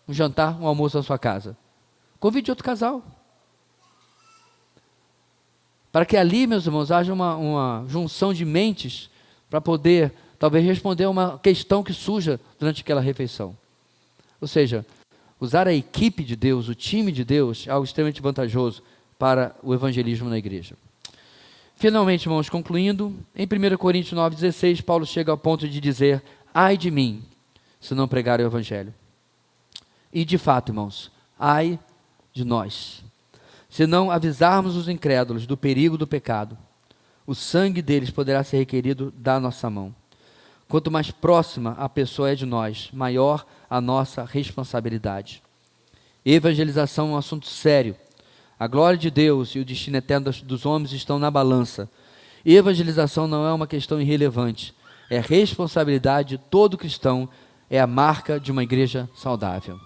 um jantar, um almoço na sua casa. Convide outro casal. Para que ali, meus irmãos, haja uma junção de mentes para poder, talvez, responder a uma questão que surja durante aquela refeição. Ou seja, usar a equipe de Deus, o time de Deus, é algo extremamente vantajoso para o evangelismo na igreja. Finalmente, irmãos, concluindo, em 1 Coríntios 9,16, Paulo chega ao ponto de dizer, ai de mim, se não pregar o evangelho. E de fato, irmãos, ai de nós, se não avisarmos os incrédulos do perigo do pecado, o sangue deles poderá ser requerido da nossa mão. Quanto mais próxima a pessoa é de nós, maior a nossa responsabilidade. Evangelização é um assunto sério. A glória de Deus e o destino eterno dos homens estão na balança. Evangelização não é uma questão irrelevante. É responsabilidade de todo cristão, é a marca de uma igreja saudável.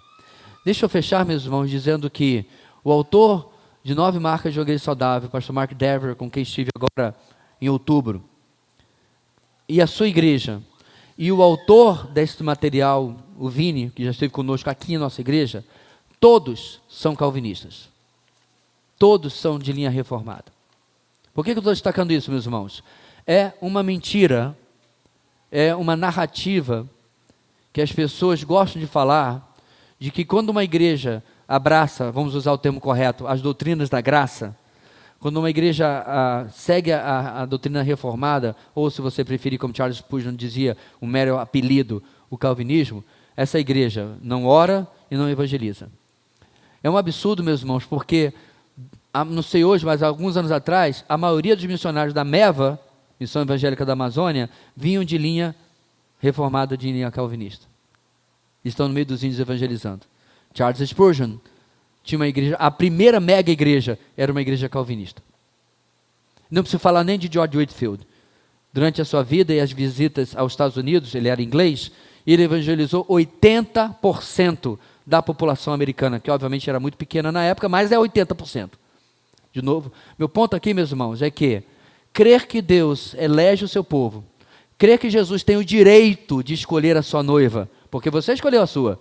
Deixa eu fechar, meus irmãos, dizendo que o autor de 9 marcas de uma igreja saudável, o pastor Mark Dever, com quem estive agora em outubro, e a sua igreja, e o autor deste material, o Vini, que já esteve conosco aqui em nossa igreja, todos são calvinistas. Todos são de linha reformada. Por que eu estou destacando isso, meus irmãos? É uma mentira, é uma narrativa que as pessoas gostam de falar, de que quando uma igreja abraça, vamos usar o termo correto, as doutrinas da graça, quando uma igreja segue a doutrina reformada, ou se você preferir, como Charles Spurgeon dizia, um mero apelido, o calvinismo, essa igreja não ora e não evangeliza. É um absurdo, meus irmãos, porque, não sei hoje, mas há alguns anos atrás, a maioria dos missionários da MEVA, Missão Evangélica da Amazônia, vinham de linha reformada, de linha calvinista. Estão no meio dos índios evangelizando. Charles Spurgeon tinha uma igreja, a primeira mega igreja era uma igreja calvinista. Não preciso falar nem de George Whitefield. Durante a sua vida e as visitas aos Estados Unidos, ele era inglês, ele evangelizou 80% da população americana, que obviamente era muito pequena na época, mas é 80%. De novo, meu ponto aqui, meus irmãos, é que crer que Deus elege o seu povo, crer que Jesus tem o direito de escolher a sua noiva, porque você escolheu a sua,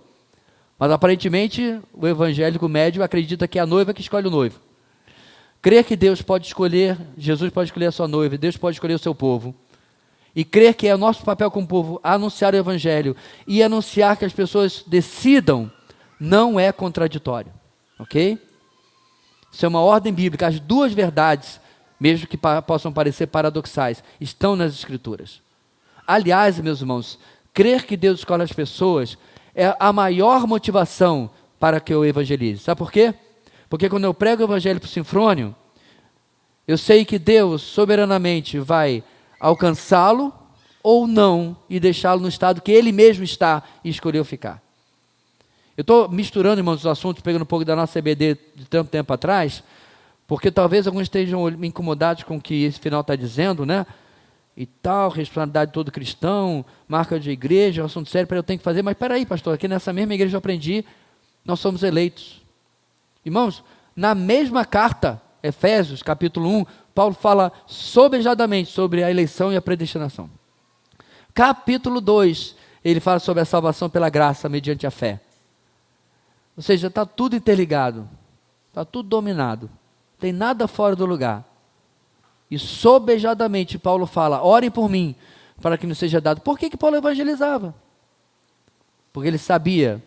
mas aparentemente o evangélico médio acredita que é a noiva que escolhe o noivo. Crer que Deus pode escolher, Jesus pode escolher a sua noiva, Deus pode escolher o seu povo, e crer que é o nosso papel como povo anunciar o evangelho e anunciar que as pessoas decidam não é contraditório, ok? Isso é uma ordem bíblica. As duas verdades, mesmo que possam parecer paradoxais, estão nas Escrituras. Aliás, meus irmãos, crer que Deus escolhe as pessoas é a maior motivação para que eu evangelize. Sabe por quê? Porque quando eu prego o evangelho para o Sinfrônio, eu sei que Deus soberanamente vai alcançá-lo ou não e deixá-lo no estado que ele mesmo está e escolheu ficar. Eu estou misturando, irmãos, os assuntos, pegando um pouco da nossa EBD de tanto tempo atrás, porque talvez alguns estejam incomodados com o que esse final está dizendo, né? E tal, responsabilidade de todo cristão, marca de igreja, assunto sério, eu tenho que fazer, mas peraí, pastor, aqui nessa mesma igreja eu aprendi, nós somos eleitos. Irmãos, na mesma carta, Efésios, capítulo 1, Paulo fala sobejadamente sobre a eleição e a predestinação. Capítulo 2, ele fala sobre a salvação pela graça, mediante a fé. Ou seja, está tudo interligado, está tudo dominado, não tem nada fora do lugar. E sobejadamente Paulo fala, orem por mim, para que me seja dado. Por que Paulo evangelizava? Porque ele sabia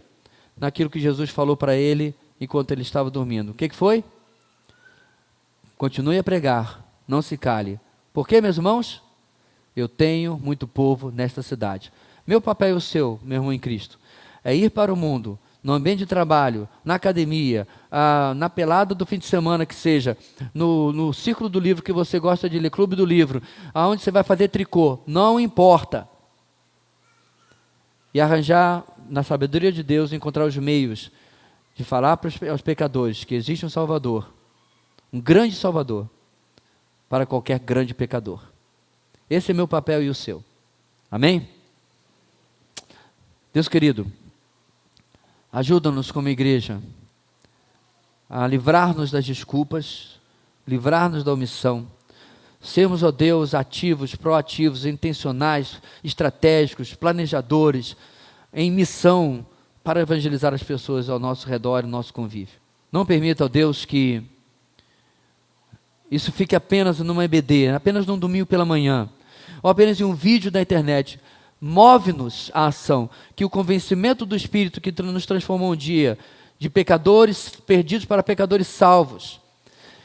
naquilo que Jesus falou para ele, enquanto ele estava dormindo. O que foi? Continue a pregar, não se cale. Por quê, meus irmãos? Eu tenho muito povo nesta cidade. Meu papel e o seu, meu irmão em Cristo, é ir para o mundo, no ambiente de trabalho, na academia, na pelada do fim de semana que seja, no círculo do livro que você gosta de ler, clube do livro, aonde você vai fazer tricô, não importa. E arranjar, na sabedoria de Deus, encontrar os meios de falar aos pecadores que existe um Salvador, um grande Salvador, para qualquer grande pecador. Esse é meu papel e o seu. Amém? Deus querido, ajuda-nos como igreja a livrar-nos das desculpas, livrar-nos da omissão, sermos, ó Deus, ativos, proativos, intencionais, estratégicos, planejadores, em missão para evangelizar as pessoas ao nosso redor e no nosso convívio. Não permita, ó Deus, que isso fique apenas numa EBD, apenas num domingo pela manhã, ou apenas em um vídeo da internet. Move-nos à ação, que o convencimento do Espírito que nos transformou um dia de pecadores perdidos para pecadores salvos,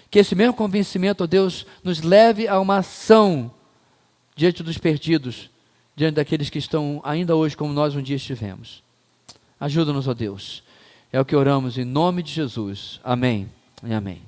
que esse mesmo convencimento, ó Deus, nos leve a uma ação diante dos perdidos, diante daqueles que estão ainda hoje como nós um dia estivemos. Ajuda-nos, ó Deus. É o que oramos em nome de Jesus. Amém e amém.